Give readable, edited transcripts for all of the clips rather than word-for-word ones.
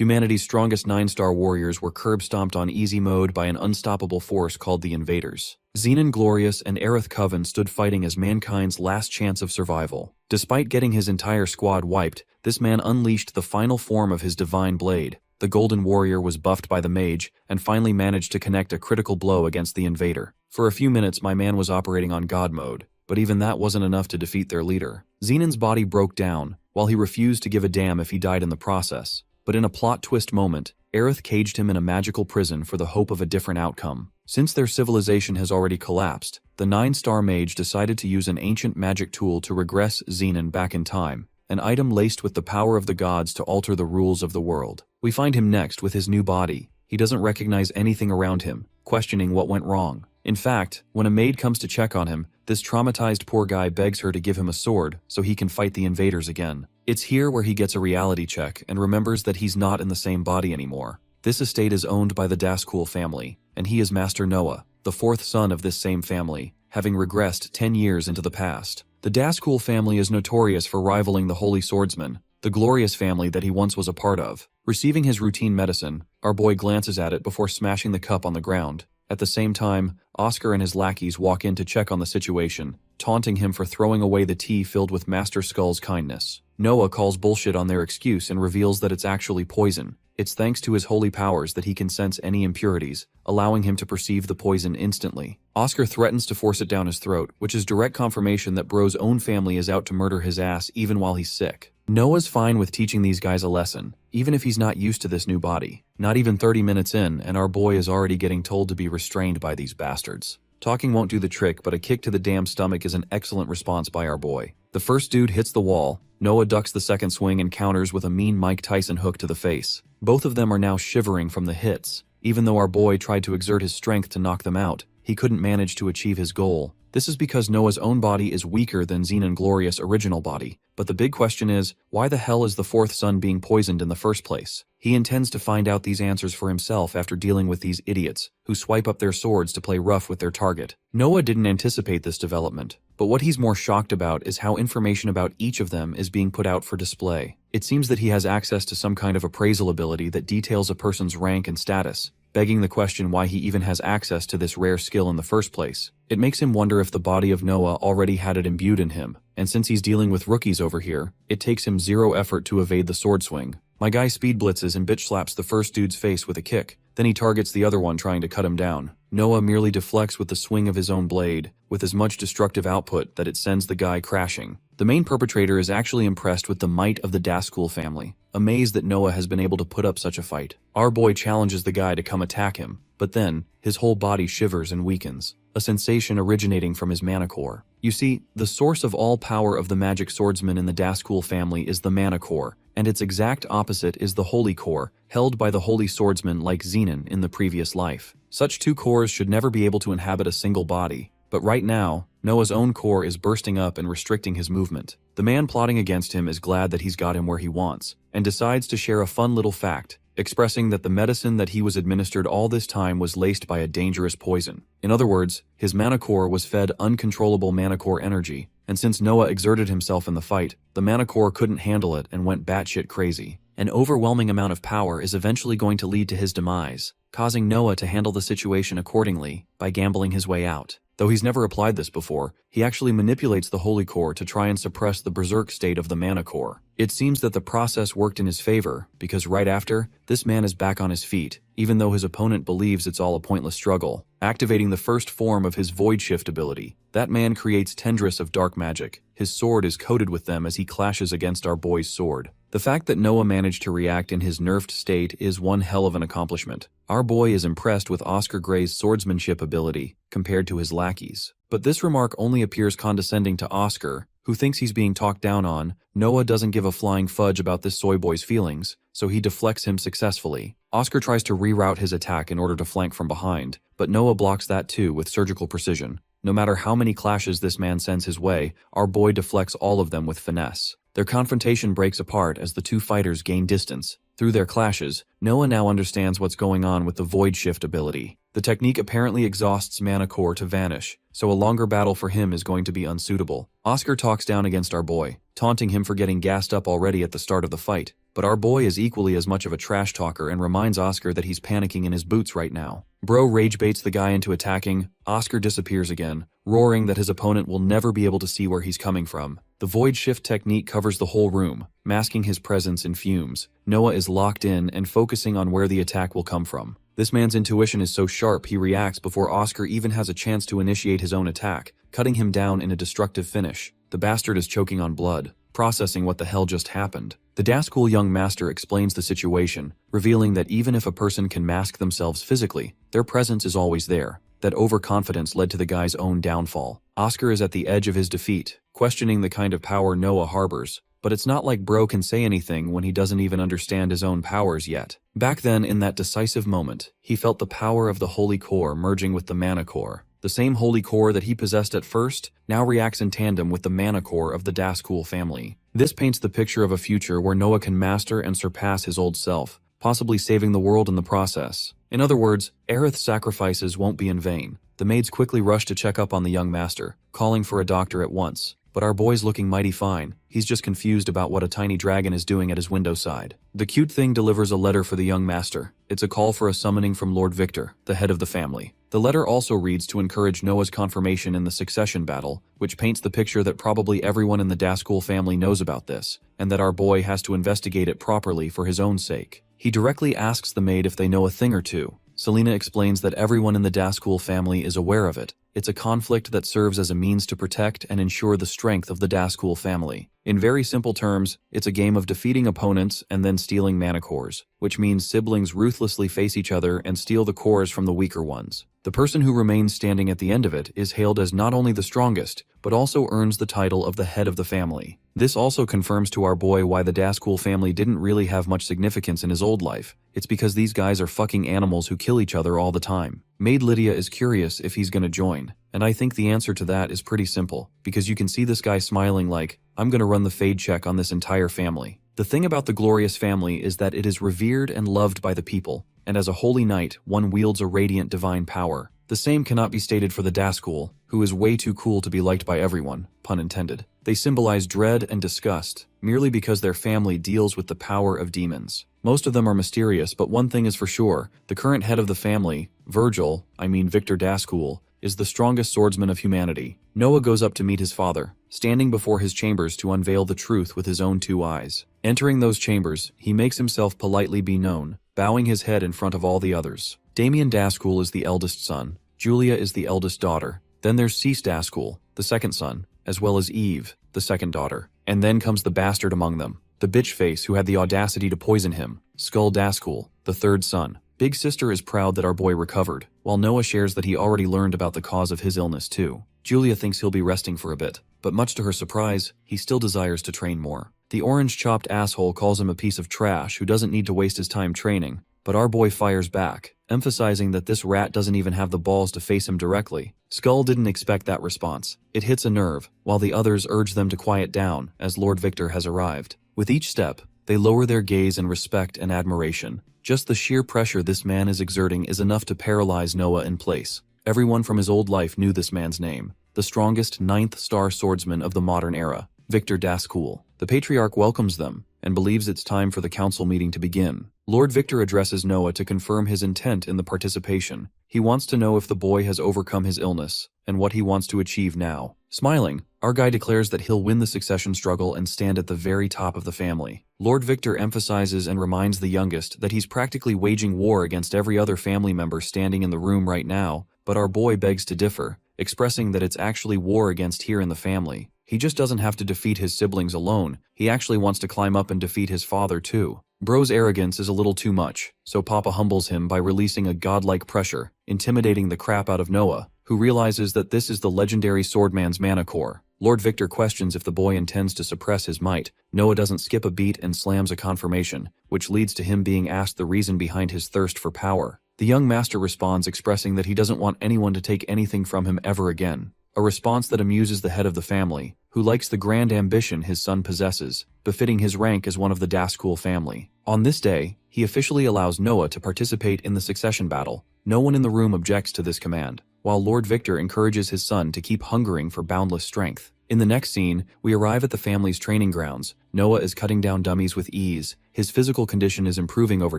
Humanity's strongest 9-star warriors were curb-stomped on easy mode by an unstoppable force called the Invaders. Xenon Glorious and Aerith Coven stood fighting as mankind's last chance of survival. Despite getting his entire squad wiped, this man unleashed the final form of his divine blade. The Golden Warrior was buffed by the mage, and finally managed to connect a critical blow against the invader. For a few minutes my man was operating on God mode, but even that wasn't enough to defeat their leader. Xenon's body broke down, while he refused to give a damn if he died in the process. But in a plot twist moment, Aerith caged him in a magical prison for the hope of a different outcome. Since their civilization has already collapsed, the 9-star mage decided to use an ancient magic tool to regress Xenon back in time, an item laced with the power of the gods to alter the rules of the world. We find him next with his new body. He doesn't recognize anything around him, questioning what went wrong. In fact, when a maid comes to check on him, this traumatized poor guy begs her to give him a sword so he can fight the invaders again. It's here where he gets a reality check and remembers that he's not in the same body anymore. This estate is owned by the Daskul family, and he is Master Noah, the 4th son of this same family, having regressed 10 years into the past. The Daskul family is notorious for rivaling the Holy Swordsman, the glorious family that he once was a part of. Receiving his routine medicine, our boy glances at it before smashing the cup on the ground. At the same time, Oscar and his lackeys walk in to check on the situation, taunting him for throwing away the tea filled with Master Skull's kindness. Noah calls bullshit on their excuse and reveals that it's actually poison. It's thanks to his holy powers that he can sense any impurities, allowing him to perceive the poison instantly. Oscar threatens to force it down his throat, which is direct confirmation that Bro's own family is out to murder his ass even while he's sick. Noah's fine with teaching these guys a lesson, even if he's not used to this new body. Not even 30 minutes in, and our boy is already getting told to be restrained by these bastards. Talking won't do the trick, but a kick to the damn stomach is an excellent response by our boy. The first dude hits the wall, Noah ducks the second swing and counters with a mean Mike Tyson hook to the face. Both of them are now shivering from the hits. Even though our boy tried to exert his strength to knock them out, he couldn't manage to achieve his goal. This is because Noah's own body is weaker than Xenon Glorious' original body. But the big question is, why the hell is the 4th son being poisoned in the first place? He intends to find out these answers for himself after dealing with these idiots, who swipe up their swords to play rough with their target. Noah didn't anticipate this development, but what he's more shocked about is how information about each of them is being put out for display. It seems that he has access to some kind of appraisal ability that details a person's rank and status, begging the question why he even has access to this rare skill in the first place. It makes him wonder if the body of Noah already had it imbued in him, and since he's dealing with rookies over here, it takes him 0 effort to evade the sword swing. My guy speed blitzes and bitch slaps the first dude's face with a kick, then he targets the other one trying to cut him down. Noah merely deflects with the swing of his own blade, with as much destructive output that it sends the guy crashing. The main perpetrator is actually impressed with the might of the Daskul family, amazed that Noah has been able to put up such a fight. Our boy challenges the guy to come attack him, but then, his whole body shivers and weakens, a sensation originating from his mana core. You see, the source of all power of the magic swordsman in the Daskul family is the mana core, and its exact opposite is the holy core, held by the holy swordsman like Xenon in the previous life. Such two cores should never be able to inhabit a single body, but right now, Noah's own core is bursting up and restricting his movement. The man plotting against him is glad that he's got him where he wants, and decides to share a fun little fact, expressing that the medicine that he was administered all this time was laced by a dangerous poison. In other words, his mana core was fed uncontrollable mana core energy, and since Noah exerted himself in the fight, the mana core couldn't handle it and went batshit crazy. An overwhelming amount of power is eventually going to lead to his demise, causing Noah to handle the situation accordingly by gambling his way out. Though he's never applied this before, he actually manipulates the holy core to try and suppress the berserk state of the mana core. It seems that the process worked in his favor, because right after, this man is back on his feet, even though his opponent believes it's all a pointless struggle. Activating the first form of his void shift ability, that man creates tendrils of dark magic. His sword is coated with them as he clashes against our boy's sword. The fact that Noah managed to react in his nerfed state is one hell of an accomplishment. Our boy is impressed with Oscar Gray's swordsmanship ability compared to his lackeys. But this remark only appears condescending to Oscar, who thinks he's being talked down on. Noah doesn't give a flying fudge about this soy boy's feelings, so he deflects him successfully. Oscar tries to reroute his attack in order to flank from behind, but Noah blocks that too with surgical precision. No matter how many clashes this man sends his way, our boy deflects all of them with finesse. Their confrontation breaks apart as the two fighters gain distance. Through their clashes, Noah now understands what's going on with the void shift ability. The technique apparently exhausts mana core to vanish, so a longer battle for him is going to be unsuitable. Oscar talks down against our boy, taunting him for getting gassed up already at the start of the fight. But our boy is equally as much of a trash talker and reminds Oscar that he's panicking in his boots right now. Bro rage baits the guy into attacking. Oscar disappears again, roaring that his opponent will never be able to see where he's coming from. The void shift technique covers the whole room, masking his presence in fumes. Noah is locked in and focusing on where the attack will come from. This man's intuition is so sharp he reacts before Oscar even has a chance to initiate his own attack, cutting him down in a destructive finish. The bastard is choking on blood, processing what the hell just happened. The Dascool young master explains the situation, revealing that even if a person can mask themselves physically, their presence is always there. That overconfidence led to the guy's own downfall. Oscar is at the edge of his defeat, questioning the kind of power Noah harbors. But it's not like bro can say anything when he doesn't even understand his own powers yet. Back then, in that decisive moment, he felt the power of the holy core merging with the mana core. The same holy core that he possessed at first now reacts in tandem with the mana core of the Dascool family. This paints the picture of a future where Noah can master and surpass his old self, possibly saving the world in the process. In other words, Aerith's sacrifices won't be in vain. The maids quickly rush to check up on the young master, calling for a doctor at once. But our boy's looking mighty fine. He's just confused about what a tiny dragon is doing at his window side. The cute thing delivers a letter for the young master. It's a call for a summoning from Lord Victor, the head of the family. The letter also reads to encourage Noah's confirmation in the succession battle, which paints the picture that probably everyone in the Dascool family knows about this, and that our boy has to investigate it properly for his own sake. He directly asks the maid if they know a thing or two. Selena explains that everyone in the Dascool family is aware of it. It's a conflict that serves as a means to protect and ensure the strength of the Dascool family. In very simple terms, it's a game of defeating opponents and then stealing mana cores, which means siblings ruthlessly face each other and steal the cores from the weaker ones. The person who remains standing at the end of it is hailed as not only the strongest, but also earns the title of the head of the family. This also confirms to our boy why the Dascool family didn't really have much significance in his old life. It's because these guys are fucking animals who kill each other all the time. Maid Lydia is curious if he's gonna join, and I think the answer to that is pretty simple, because you can see this guy smiling like, I'm gonna run the fade check on this entire family. The thing about the glorious family is that it is revered and loved by the people, and as a holy knight, one wields a radiant divine power. The same cannot be stated for the Dascool, who is way too cool to be liked by everyone, pun intended. They symbolize dread and disgust, merely because their family deals with the power of demons. Most of them are mysterious, but one thing is for sure, the current head of the family, Victor Dascool, is the strongest swordsman of humanity. Noah goes up to meet his father, standing before his chambers to unveil the truth with his own two eyes. Entering those chambers, he makes himself politely be known, bowing his head in front of all the others. Damien Dascool is the eldest son, Julia is the eldest daughter, then there's Cease Dascool, the second son, as well as Eve, the second daughter. And then comes the bastard among them, the bitch face who had the audacity to poison him, Skull Dascool, the third son. Big sister is proud that our boy recovered, while Noah shares that he already learned about the cause of his illness too. Julia thinks he'll be resting for a bit, but much to her surprise, he still desires to train more. The orange-chopped asshole calls him a piece of trash who doesn't need to waste his time training, but our boy fires back, emphasizing that this rat doesn't even have the balls to face him directly. Skull didn't expect that response. It hits a nerve, while the others urge them to quiet down, as Lord Victor has arrived. With each step, they lower their gaze in respect and admiration. Just the sheer pressure this man is exerting is enough to paralyze Noah in place. Everyone from his old life knew this man's name, the strongest 9th-star swordsman of the modern era, Victor Dascool. The patriarch welcomes them, and believes it's time for the council meeting to begin. Lord Victor addresses Noah to confirm his intent in the participation. He wants to know if the boy has overcome his illness, and what he wants to achieve now. Smiling, our guy declares that he'll win the succession struggle and stand at the very top of the family. Lord Victor emphasizes and reminds the youngest that he's practically waging war against every other family member standing in the room right now, but our boy begs to differ, expressing that it's actually war against here in the family. He just doesn't have to defeat his siblings alone, he actually wants to climb up and defeat his father too. Bro's arrogance is a little too much, so Papa humbles him by releasing a godlike pressure, intimidating the crap out of Noah, who realizes that this is the legendary swordman's mana core. Lord Victor questions if the boy intends to suppress his might. Noah doesn't skip a beat and slams a confirmation, which leads to him being asked the reason behind his thirst for power. The young master responds expressing that he doesn't want anyone to take anything from him ever again. A response that amuses the head of the family, who likes the grand ambition his son possesses, befitting his rank as one of the Dascool family. On this day, he officially allows Noah to participate in the succession battle. No one in the room objects to this command, while Lord Victor encourages his son to keep hungering for boundless strength. In the next scene, we arrive at the family's training grounds. Noah is cutting down dummies with ease, His physical condition is improving over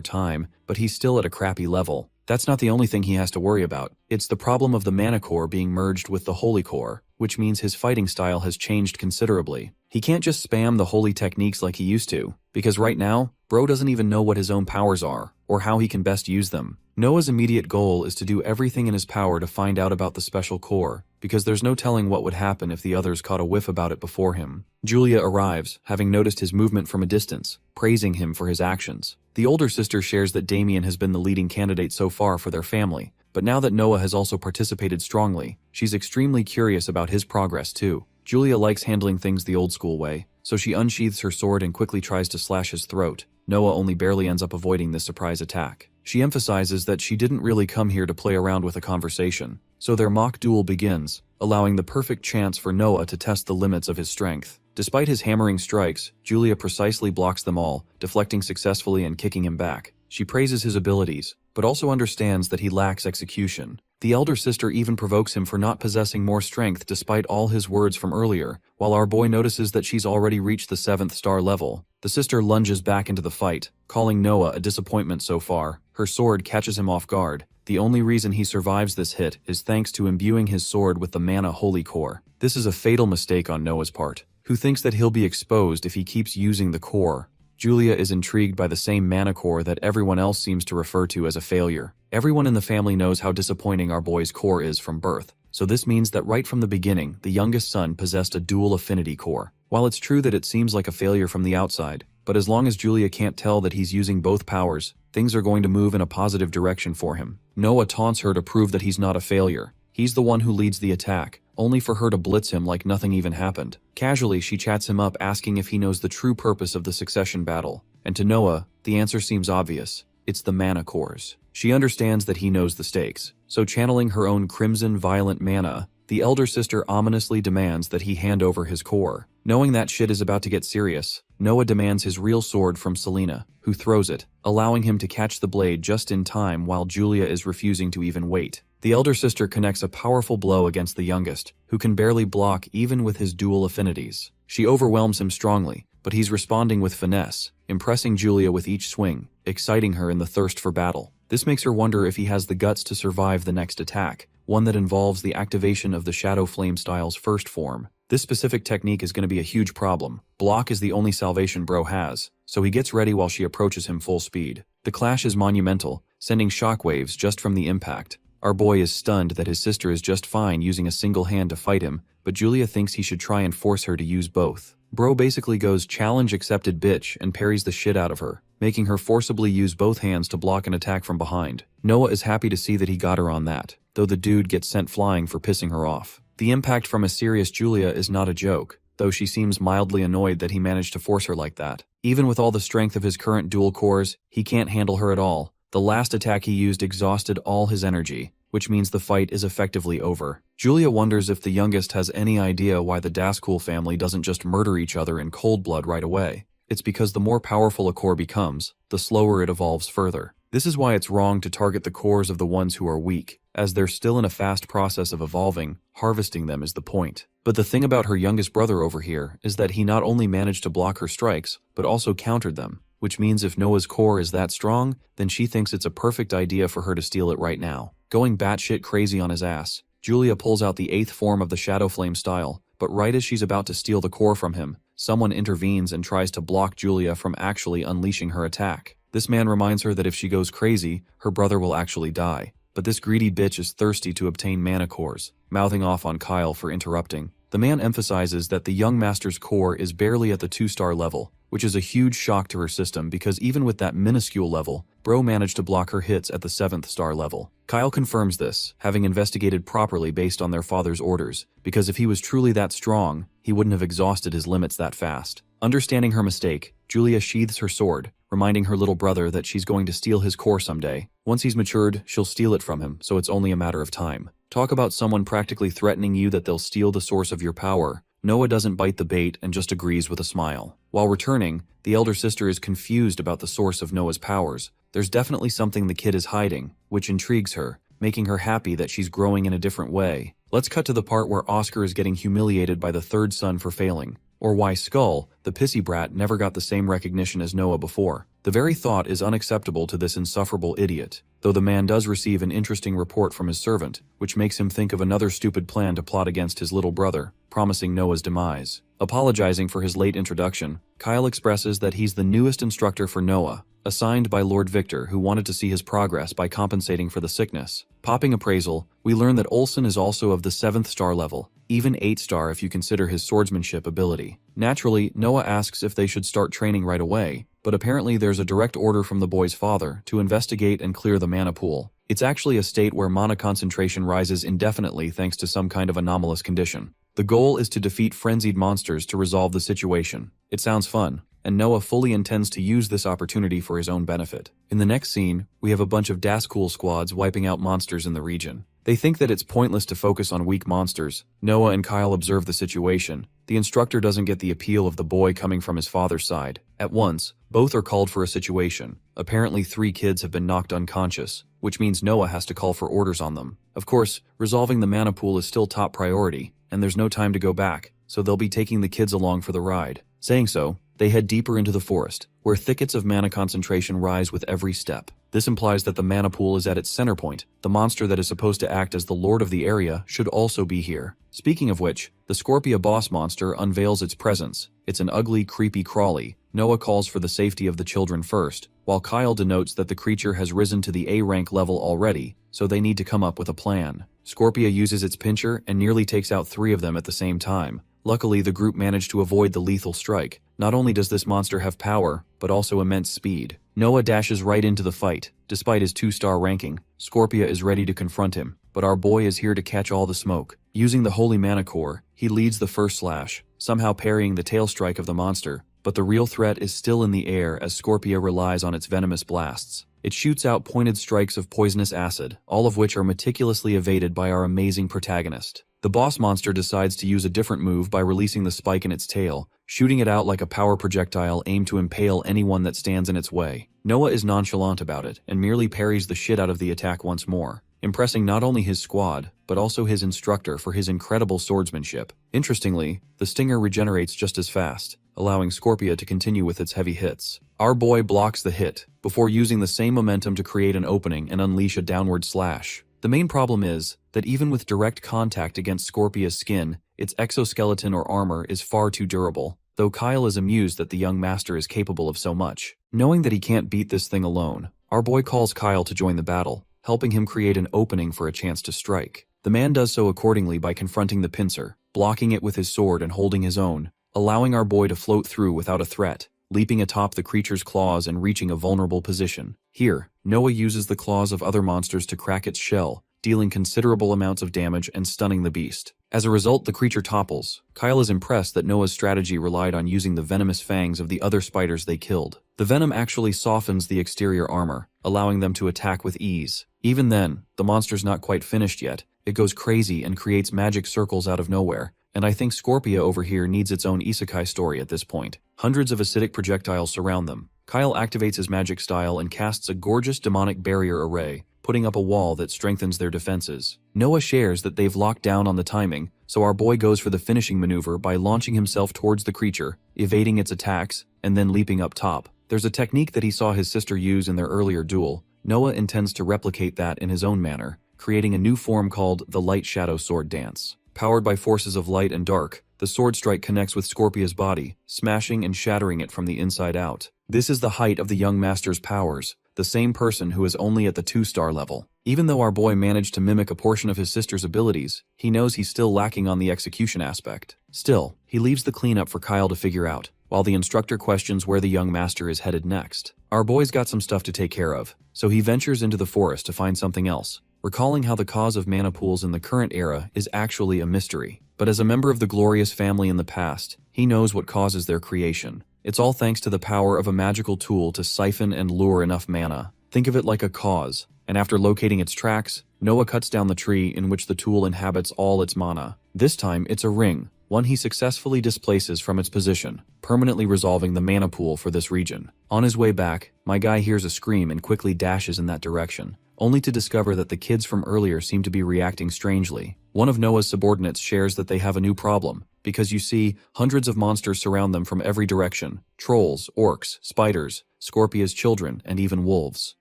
time, but he's still at a crappy level. That's not the only thing he has to worry about. It's the problem of the mana core being merged with the holy core, which means his fighting style has changed considerably. He can't just spam the holy techniques like he used to, because right now, bro doesn't even know what his own powers are, or how he can best use them. Noah's immediate goal is to do everything in his power to find out about the special core, because there's no telling what would happen if the others caught a whiff about it before him. Julia arrives, having noticed his movement from a distance, praising him for his actions. The older sister shares that Damien has been the leading candidate so far for their family, but now that Noah has also participated strongly, she's extremely curious about his progress too. Julia likes handling things the old school way, so she unsheathes her sword and quickly tries to slash his throat. Noah only barely ends up avoiding this surprise attack. She emphasizes that she didn't really come here to play around with a conversation, so their mock duel begins, allowing the perfect chance for Noah to test the limits of his strength. Despite his hammering strikes, Julia precisely blocks them all, deflecting successfully and kicking him back. She praises his abilities, but also understands that he lacks execution. The elder sister even provokes him for not possessing more strength despite all his words from earlier, while our boy notices that she's already reached the 7th star level. The sister lunges back into the fight, calling Noah a disappointment so far. Her sword catches him off guard. The only reason he survives this hit is thanks to imbuing his sword with the mana holy core. This is a fatal mistake on Noah's part, who thinks that he'll be exposed if he keeps using the core. Julia is intrigued by the same mana core that everyone else seems to refer to as a failure. Everyone in the family knows how disappointing our boy's core is from birth, so this means that right from the beginning, the youngest son possessed a dual affinity core. While it's true that it seems like a failure from the outside, but as long as Julia can't tell that he's using both powers, things are going to move in a positive direction for him. Noah taunts her to prove that he's not a failure. He's the one who leads the attack, only for her to blitz him like nothing even happened. Casually, she chats him up asking if he knows the true purpose of the succession battle, and to Noah, the answer seems obvious. It's the mana cores. She understands that he knows the stakes, so channeling her own crimson violent mana, the elder sister ominously demands that he hand over his core. Knowing that shit is about to get serious, Noah demands his real sword from Selena, who throws it, allowing him to catch the blade just in time while Julia is refusing to even wait. The elder sister connects a powerful blow against the youngest, who can barely block even with his dual affinities. She overwhelms him strongly, but he's responding with finesse, impressing Julia with each swing, exciting her in the thirst for battle. This makes her wonder if he has the guts to survive the next attack, one that involves the activation of the Shadow Flame style's first form. This specific technique is going to be a huge problem. Block is the only salvation bro has, so he gets ready while she approaches him full speed. The clash is monumental, sending shockwaves just from the impact. Our boy is stunned that his sister is just fine using a single hand to fight him, but Julia thinks he should try and force her to use both. Bro basically goes challenge accepted bitch and parries the shit out of her, making her forcibly use both hands to block an attack from behind. Noah is happy to see that he got her on that, though the dude gets sent flying for pissing her off. The impact from a serious Julia is not a joke, though she seems mildly annoyed that he managed to force her like that. Even with all the strength of his current dual cores, he can't handle her at all. The last attack he used exhausted all his energy, which means the fight is effectively over. Julia wonders if the youngest has any idea why the Daskul family doesn't just murder each other in cold blood right away. It's because the more powerful a core becomes, the slower it evolves further. This is why it's wrong to target the cores of the ones who are weak, as they're still in a fast process of evolving. Harvesting them is the point. But the thing about her youngest brother over here is that he not only managed to block her strikes, but also countered them, which means if Noah's core is that strong, then she thinks it's a perfect idea for her to steal it right now. Going batshit crazy on his ass, Julia pulls out the 8th form of the Shadow Flame style, but right as she's about to steal the core from him, someone intervenes and tries to block Julia from actually unleashing her attack. This man reminds her that if she goes crazy, her brother will actually die. But this greedy bitch is thirsty to obtain mana cores, mouthing off on Kyle for interrupting. The man emphasizes that the young master's core is barely at the 2-star level, which is a huge shock to her system because even with that minuscule level, bro managed to block her hits at the 7th star level. Kyle confirms this, having investigated properly based on their father's orders, because if he was truly that strong, he wouldn't have exhausted his limits that fast. Understanding her mistake, Julia sheathes her sword, reminding her little brother that she's going to steal his core someday. Once he's matured, she'll steal it from him, so it's only a matter of time. Talk about someone practically threatening you that they'll steal the source of your power. Noah doesn't bite the bait and just agrees with a smile. While returning, the elder sister is confused about the source of Noah's powers. There's definitely something the kid is hiding, which intrigues her, making her happy that she's growing in a different way. Let's cut to the part where Oscar is getting humiliated by the third son for failing. or why Skull, the pissy brat, never got the same recognition as Noah before. The very thought is unacceptable to this insufferable idiot, though the man does receive an interesting report from his servant, which makes him think of another stupid plan to plot against his little brother, promising Noah's demise. Apologizing for his late introduction, Kyle expresses that he's the newest instructor for Noah, assigned by Lord Victor, who wanted to see his progress by compensating for the sickness. Popping appraisal, we learn that Olsen is also of the 7th star level, even 8 star if you consider his swordsmanship ability. Naturally, Noah asks if they should start training right away, but apparently there's a direct order from the boy's father to investigate and clear the mana pool. It's actually a state where mana concentration rises indefinitely thanks to some kind of anomalous condition. The goal is to defeat frenzied monsters to resolve the situation. It sounds fun, and Noah fully intends to use this opportunity for his own benefit. In the next scene, we have a bunch of Dascool squads wiping out monsters in the region. They think that it's pointless to focus on weak monsters. Noah and Kyle observe the situation. The instructor doesn't get the appeal of the boy coming from his father's side. At once, both are called for a situation. Apparently 3 kids have been knocked unconscious, which means Noah has to call for orders on them. Of course, resolving the mana pool is still top priority, and there's no time to go back, so they'll be taking the kids along for the ride. Saying so, they head deeper into the forest, where thickets of mana concentration rise with every step. This implies that the mana pool is at its center point. The monster that is supposed to act as the lord of the area should also be here. Speaking of which, the Scorpia boss monster unveils its presence. It's an ugly, creepy crawly. Noah calls for the safety of the children first, while Kyle denotes that the creature has risen to the A rank level already, so they need to come up with a plan. Scorpia uses its pincher and nearly takes out 3 of them at the same time. Luckily, the group managed to avoid the lethal strike. Not only does this monster have power, but also immense speed. Noah dashes right into the fight. Despite his 2-star ranking, Scorpia is ready to confront him, but our boy is here to catch all the smoke. Using the Holy Mana Core, he leads the first slash, somehow parrying the tail strike of the monster, but the real threat is still in the air as Scorpia relies on its venomous blasts. It shoots out pointed strikes of poisonous acid, all of which are meticulously evaded by our amazing protagonist. The boss monster decides to use a different move by releasing the spike in its tail, shooting it out like a power projectile aimed to impale anyone that stands in its way. Noah is nonchalant about it and merely parries the shit out of the attack once more, impressing not only his squad, but also his instructor for his incredible swordsmanship. Interestingly, the stinger regenerates just as fast, allowing Scorpia to continue with its heavy hits. Our boy blocks the hit, before using the same momentum to create an opening and unleash a downward slash. The main problem is that even with direct contact against Scorpia's skin, its exoskeleton or armor is far too durable, though Kyle is amused that the young master is capable of so much. Knowing that he can't beat this thing alone, our boy calls Kyle to join the battle, helping him create an opening for a chance to strike. The man does so accordingly by confronting the pincer, blocking it with his sword and holding his own, allowing our boy to float through without a threat, leaping atop the creature's claws and reaching a vulnerable position. Here, Noah uses the claws of other monsters to crack its shell, dealing considerable amounts of damage and stunning the beast. As a result, the creature topples. Kyle is impressed that Noah's strategy relied on using the venomous fangs of the other spiders they killed. The venom actually softens the exterior armor, allowing them to attack with ease. Even then, the monster's not quite finished yet. It goes crazy and creates magic circles out of nowhere, and I think Scorpia over here needs its own isekai story at this point. Hundreds of acidic projectiles surround them. Kyle activates his magic style and casts a gorgeous demonic barrier array, putting up a wall that strengthens their defenses. Noah shares that they've locked down on the timing, so our boy goes for the finishing maneuver by launching himself towards the creature, evading its attacks, and then leaping up top. There's a technique that he saw his sister use in their earlier duel. Noah intends to replicate that in his own manner, creating a new form called the Light Shadow Sword Dance. Powered by forces of light and dark, the sword strike connects with Scorpia's body, smashing and shattering it from the inside out. This is the height of the young master's powers, the same person who is only at the 2-star level. Even though our boy managed to mimic a portion of his sister's abilities, he knows he's still lacking on the execution aspect. Still, he leaves the cleanup for Kyle to figure out, while the instructor questions where the young master is headed next. Our boy's got some stuff to take care of, so he ventures into the forest to find something else, recalling how the cause of mana pools in the current era is actually a mystery. But as a member of the glorious family in the past, he knows what causes their creation. It's all thanks to the power of a magical tool to siphon and lure enough mana. Think of it like a cause, and after locating its tracks, Noah cuts down the tree in which the tool inhabits all its mana. This time, it's a ring, one he successfully displaces from its position, permanently resolving the mana pool for this region. On his way back, my guy hears a scream and quickly dashes in that direction, only to discover that the kids from earlier seem to be reacting strangely. One of Noah's subordinates shares that they have a new problem. because you see, hundreds of monsters surround them from every direction. Trolls, orcs, spiders, Scorpia's children, and even wolves.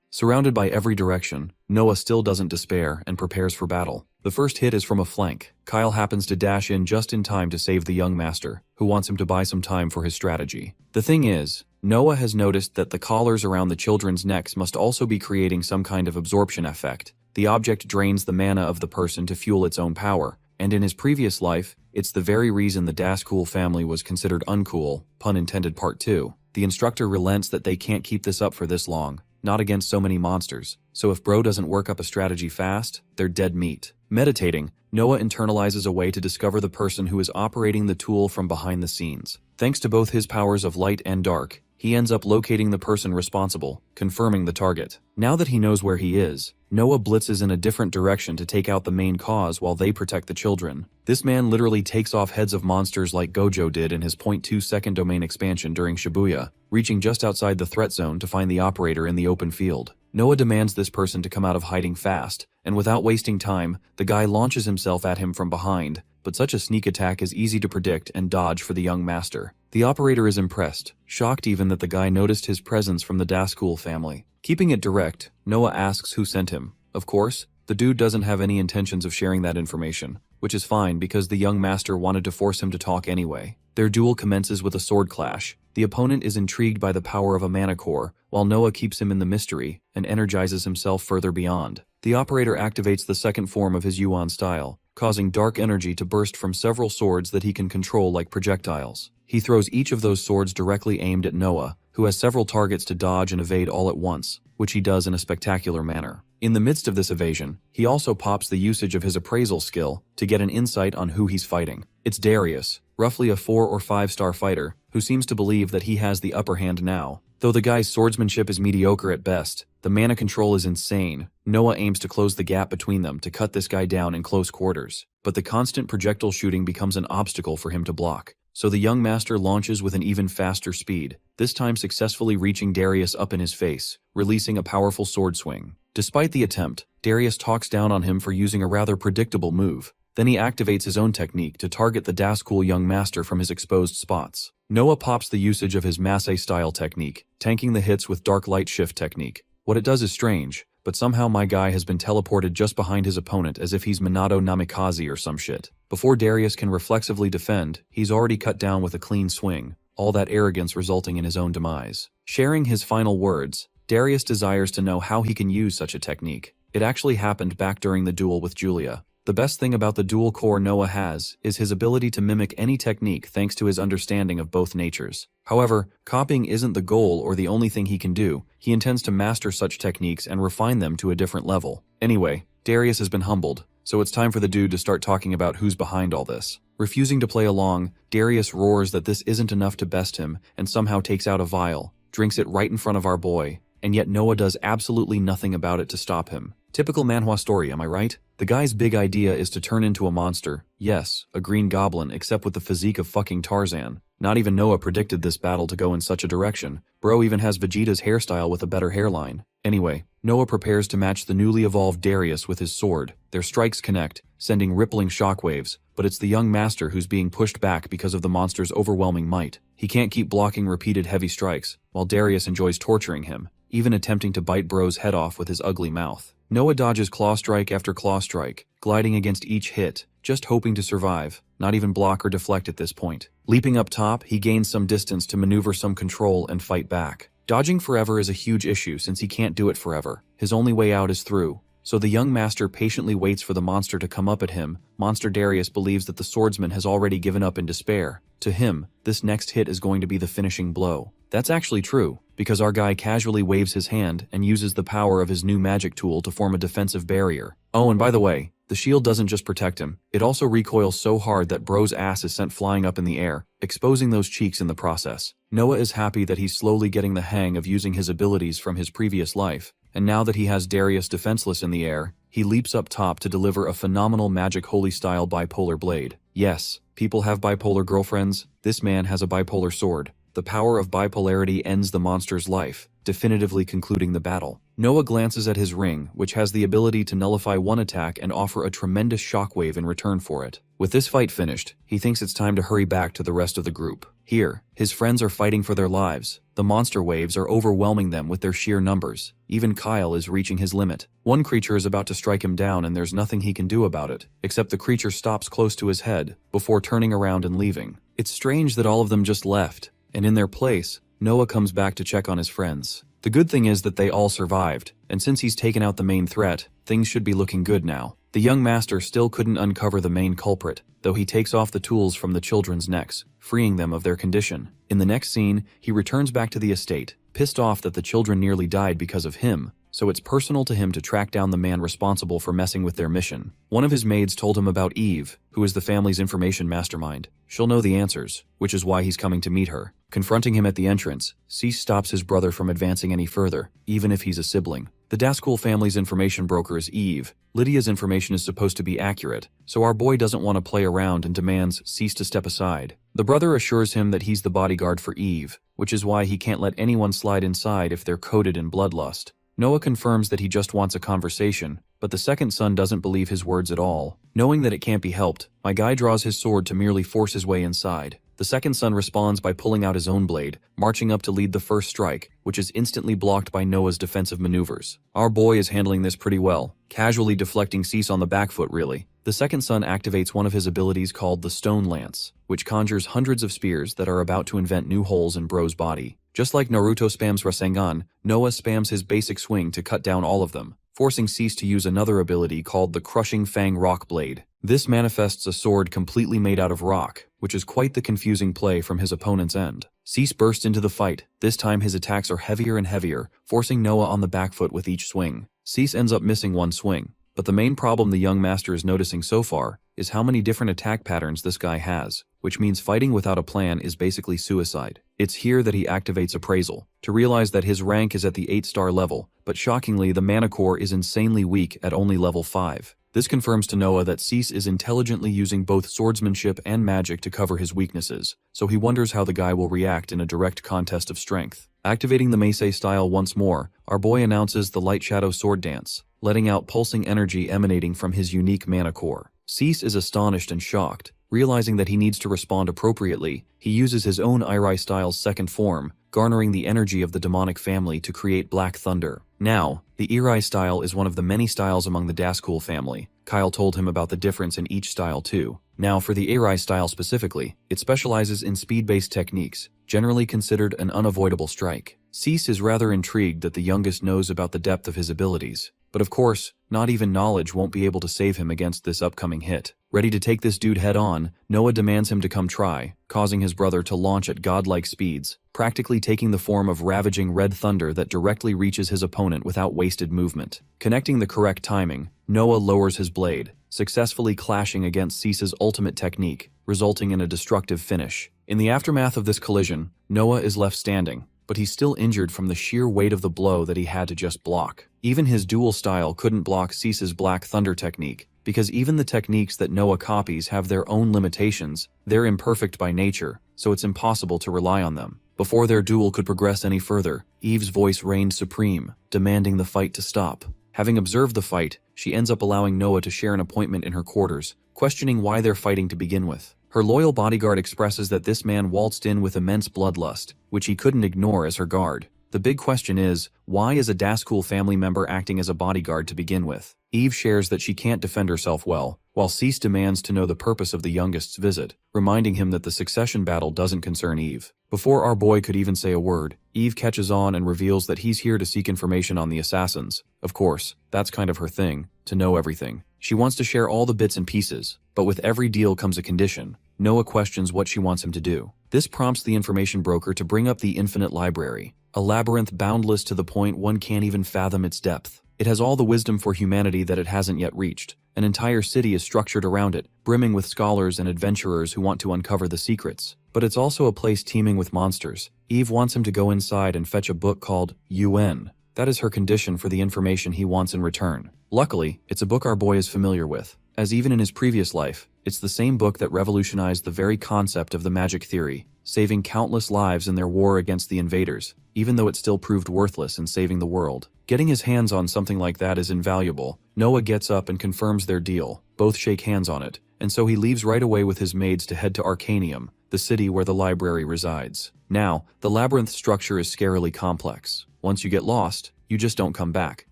Surrounded by every direction, Noah still doesn't despair and prepares for battle. The first hit is from a flank. Kyle happens to dash in just in time to save the young master, who wants him to buy some time for his strategy. The thing is, Noah has noticed that the collars around the children's necks must also be creating some kind of absorption effect. The object drains the mana of the person to fuel its own power, and in his previous life, it's the very reason the Dascool family was considered uncool, pun intended part 2. The instructor relents that they can't keep this up for this long, not against so many monsters, so if bro doesn't work up a strategy fast, they're dead meat. Meditating, Noah internalizes a way to discover the person who is operating the tool from behind the scenes. Thanks to both his powers of light and dark, he ends up locating the person responsible, confirming the target. Now that he knows where he is, Noah blitzes in a different direction to take out the main cause while they protect the children. This man literally takes off heads of monsters like Gojo did in his 0.2 second domain expansion during Shibuya, reaching just outside the threat zone to find the operator in the open field. Noah demands this person to come out of hiding fast, and without wasting time, the guy launches himself at him from behind, but such a sneak attack is easy to predict and dodge for the young master. The operator is impressed, shocked even that the guy noticed his presence from the Dascool family. Keeping it direct, Noah asks who sent him. Of course, the dude doesn't have any intentions of sharing that information, which is fine because the young master wanted to force him to talk anyway. Their duel commences with a sword clash. The opponent is intrigued by the power of a mana core, while Noah keeps him in the mystery and energizes himself further beyond. The operator activates the second form of his Yuan style, causing dark energy to burst from several swords that he can control like projectiles. He throws each of those swords directly aimed at Noah, who has several targets to dodge and evade all at once, which he does in a spectacular manner. In the midst of this evasion, he also pops the usage of his appraisal skill to get an insight on who he's fighting. It's Darius, roughly a 4 or 5 star fighter, who seems to believe that he has the upper hand now. Though the guy's swordsmanship is mediocre at best, the mana control is insane. Noah aims to close the gap between them to cut this guy down in close quarters, but the constant projectile shooting becomes an obstacle for him to block. So the young master launches with an even faster speed, this time successfully reaching Darius up in his face, releasing a powerful sword swing. Despite the attempt, Darius talks down on him for using a rather predictable move. Then he activates his own technique to target the Dascool young master from his exposed spots. Noah pops the usage of his Masse-style technique, tanking the hits with dark light shift technique. What it does is strange, but somehow my guy has been teleported just behind his opponent as if he's Minato Namikaze or some shit. Before Darius can reflexively defend, he's already cut down with a clean swing, all that arrogance resulting in his own demise. Sharing his final words, Darius desires to know how he can use such a technique. It actually happened back during the duel with Julia. The best thing about the dual core Noah has is his ability to mimic any technique thanks to his understanding of both natures. However, copying isn't the goal or the only thing he can do. He intends to master such techniques and refine them to a different level. Anyway, Darius has been humbled, so it's time for the dude to start talking about who's behind all this. Refusing to play along, Darius roars that this isn't enough to best him and somehow takes out a vial, drinks it right in front of our boy, and yet Noah does absolutely nothing about it to stop him. Typical manhwa story, am I right? The guy's big idea is to turn into a monster. Yes, a green goblin, except with the physique of fucking Tarzan. Not even Noah predicted this battle to go in such a direction. Bro even has Vegeta's hairstyle with a better hairline. Anyway, Noah prepares to match the newly evolved Darius with his sword. Their strikes connect, sending rippling shockwaves, but it's the young master who's being pushed back because of the monster's overwhelming might. He can't keep blocking repeated heavy strikes, while Darius enjoys torturing him, even attempting to bite Bro's head off with his ugly mouth. Noah dodges claw strike after claw strike, gliding against each hit, just hoping to survive, not even block or deflect at this point. Leaping up top, he gains some distance to maneuver some control and fight back. Dodging forever is a huge issue since he can't do it forever. His only way out is through. So the young master patiently waits for the monster to come up at him. Monster Darius believes that the swordsman has already given up in despair. To him, this next hit is going to be the finishing blow. That's actually true, because our guy casually waves his hand and uses the power of his new magic tool to form a defensive barrier. Oh, and by the way, the shield doesn't just protect him, it also recoils so hard that Bro's ass is sent flying up in the air, exposing those cheeks in the process. Noah is happy that he's slowly getting the hang of using his abilities from his previous life, and now that he has Darius defenseless in the air, he leaps up top to deliver a phenomenal magic holy style bipolar blade. Yes, people have bipolar girlfriends, this man has a bipolar sword. The power of bipolarity ends the monster's life, definitively concluding the battle. Noah glances at his ring, which has the ability to nullify one attack and offer a tremendous shockwave in return for it. With this fight finished, he thinks it's time to hurry back to the rest of the group. Here, his friends are fighting for their lives. The monster waves are overwhelming them with their sheer numbers. Even Kyle is reaching his limit. One creature is about to strike him down and there's nothing he can do about it, except the creature stops close to his head, before turning around and leaving. It's strange that all of them just left, and in their place, Noah comes back to check on his friends. The good thing is that they all survived, and since he's taken out the main threat, things should be looking good now. The young master still couldn't uncover the main culprit, though he takes off the tools from the children's necks, freeing them of their condition. In the next scene, he returns back to the estate, pissed off that the children nearly died because of him, so it's personal to him to track down the man responsible for messing with their mission. One of his maids told him about Eve, who is the family's information mastermind. She'll know the answers, which is why he's coming to meet her. Confronting him at the entrance, Cease stops his brother from advancing any further, even if he's a sibling. The Daskul family's information broker is Eve. Lydia's information is supposed to be accurate, so our boy doesn't want to play around and demands Cease to step aside. The brother assures him that he's the bodyguard for Eve, which is why he can't let anyone slide inside if they're coated in bloodlust. Noah confirms that he just wants a conversation, but the second son doesn't believe his words at all. Knowing that it can't be helped, my guy draws his sword to merely force his way inside. The second son responds by pulling out his own blade, marching up to lead the first strike, which is instantly blocked by Noah's defensive maneuvers. Our boy is handling this pretty well, casually deflecting Cease on the back foot really. The second son activates one of his abilities called the Stone Lance, which conjures hundreds of spears that are about to invent new holes in Bro's body. Just like Naruto spams Rasengan, Noah spams his basic swing to cut down all of them, forcing Cease to use another ability called the Crushing Fang Rock Blade. This manifests a sword completely made out of rock, which is quite the confusing play from his opponent's end. Cease bursts into the fight. This time his attacks are heavier and heavier, forcing Noah on the back foot with each swing. Cease ends up missing one swing, but the main problem the young master is noticing so far is how many different attack patterns this guy has, which means fighting without a plan is basically suicide. It's here that he activates Appraisal, to realize that his rank is at the 8-star level, but shockingly the mana core is insanely weak at only level 5. This confirms to Noah that Cease is intelligently using both swordsmanship and magic to cover his weaknesses, so he wonders how the guy will react in a direct contest of strength. Activating the Meisei style once more, our boy announces the Light Shadow Sword Dance, letting out pulsing energy emanating from his unique mana core. Cease is astonished and shocked. Realizing that he needs to respond appropriately, he uses his own Irai style's second form, garnering the energy of the demonic family to create Black Thunder. Now, the Irai style is one of the many styles among the Daskul family. Kyle told him about the difference in each style too. Now for the Irai style specifically, it specializes in speed-based techniques, generally considered an unavoidable strike. Cease is rather intrigued that the youngest knows about the depth of his abilities. But of course, not even knowledge won't be able to save him against this upcoming hit. Ready to take this dude head on, Noah demands him to come try, causing his brother to launch at godlike speeds, practically taking the form of ravaging red thunder that directly reaches his opponent without wasted movement. Connecting the correct timing, Noah lowers his blade, successfully clashing against Cease's ultimate technique, resulting in a destructive finish. In the aftermath of this collision, Noah is left standing, but he's still injured from the sheer weight of the blow that he had to just block. Even his dual style couldn't block Cease's Black Thunder technique, because even the techniques that Noah copies have their own limitations. They're imperfect by nature, so it's impossible to rely on them. Before their duel could progress any further, Eve's voice reigned supreme, demanding the fight to stop. Having observed the fight, she ends up allowing Noah to share an appointment in her quarters, questioning why they're fighting to begin with. Her loyal bodyguard expresses that this man waltzed in with immense bloodlust, which he couldn't ignore as her guard. The big question is, why is a Daskul family member acting as a bodyguard to begin with? Eve shares that she can't defend herself well, while Cease demands to know the purpose of the youngest's visit, reminding him that the succession battle doesn't concern Eve. Before our boy could even say a word, Eve catches on and reveals that he's here to seek information on the assassins. Of course, that's kind of her thing, to know everything. She wants to share all the bits and pieces, but with every deal comes a condition. Noah questions what she wants him to do. This prompts the information broker to bring up the Infinite Library, a labyrinth boundless to the point one can't even fathom its depth. It has all the wisdom for humanity that it hasn't yet reached. An entire city is structured around it, brimming with scholars and adventurers who want to uncover the secrets. But it's also a place teeming with monsters. Eve wants him to go inside and fetch a book called UN. That is her condition for the information he wants in return. Luckily, it's a book our boy is familiar with. as even in his previous life, it's the same book that revolutionized the very concept of the magic theory, saving countless lives in their war against the invaders, even though it still proved worthless in saving the world. Getting his hands on something like that is invaluable. Noah gets up and confirms their deal. Both shake hands on it, and so he leaves right away with his maids to head to Arcanium, the city where the library resides. Now, the labyrinth structure is scarily complex. Once you get lost, you just don't come back.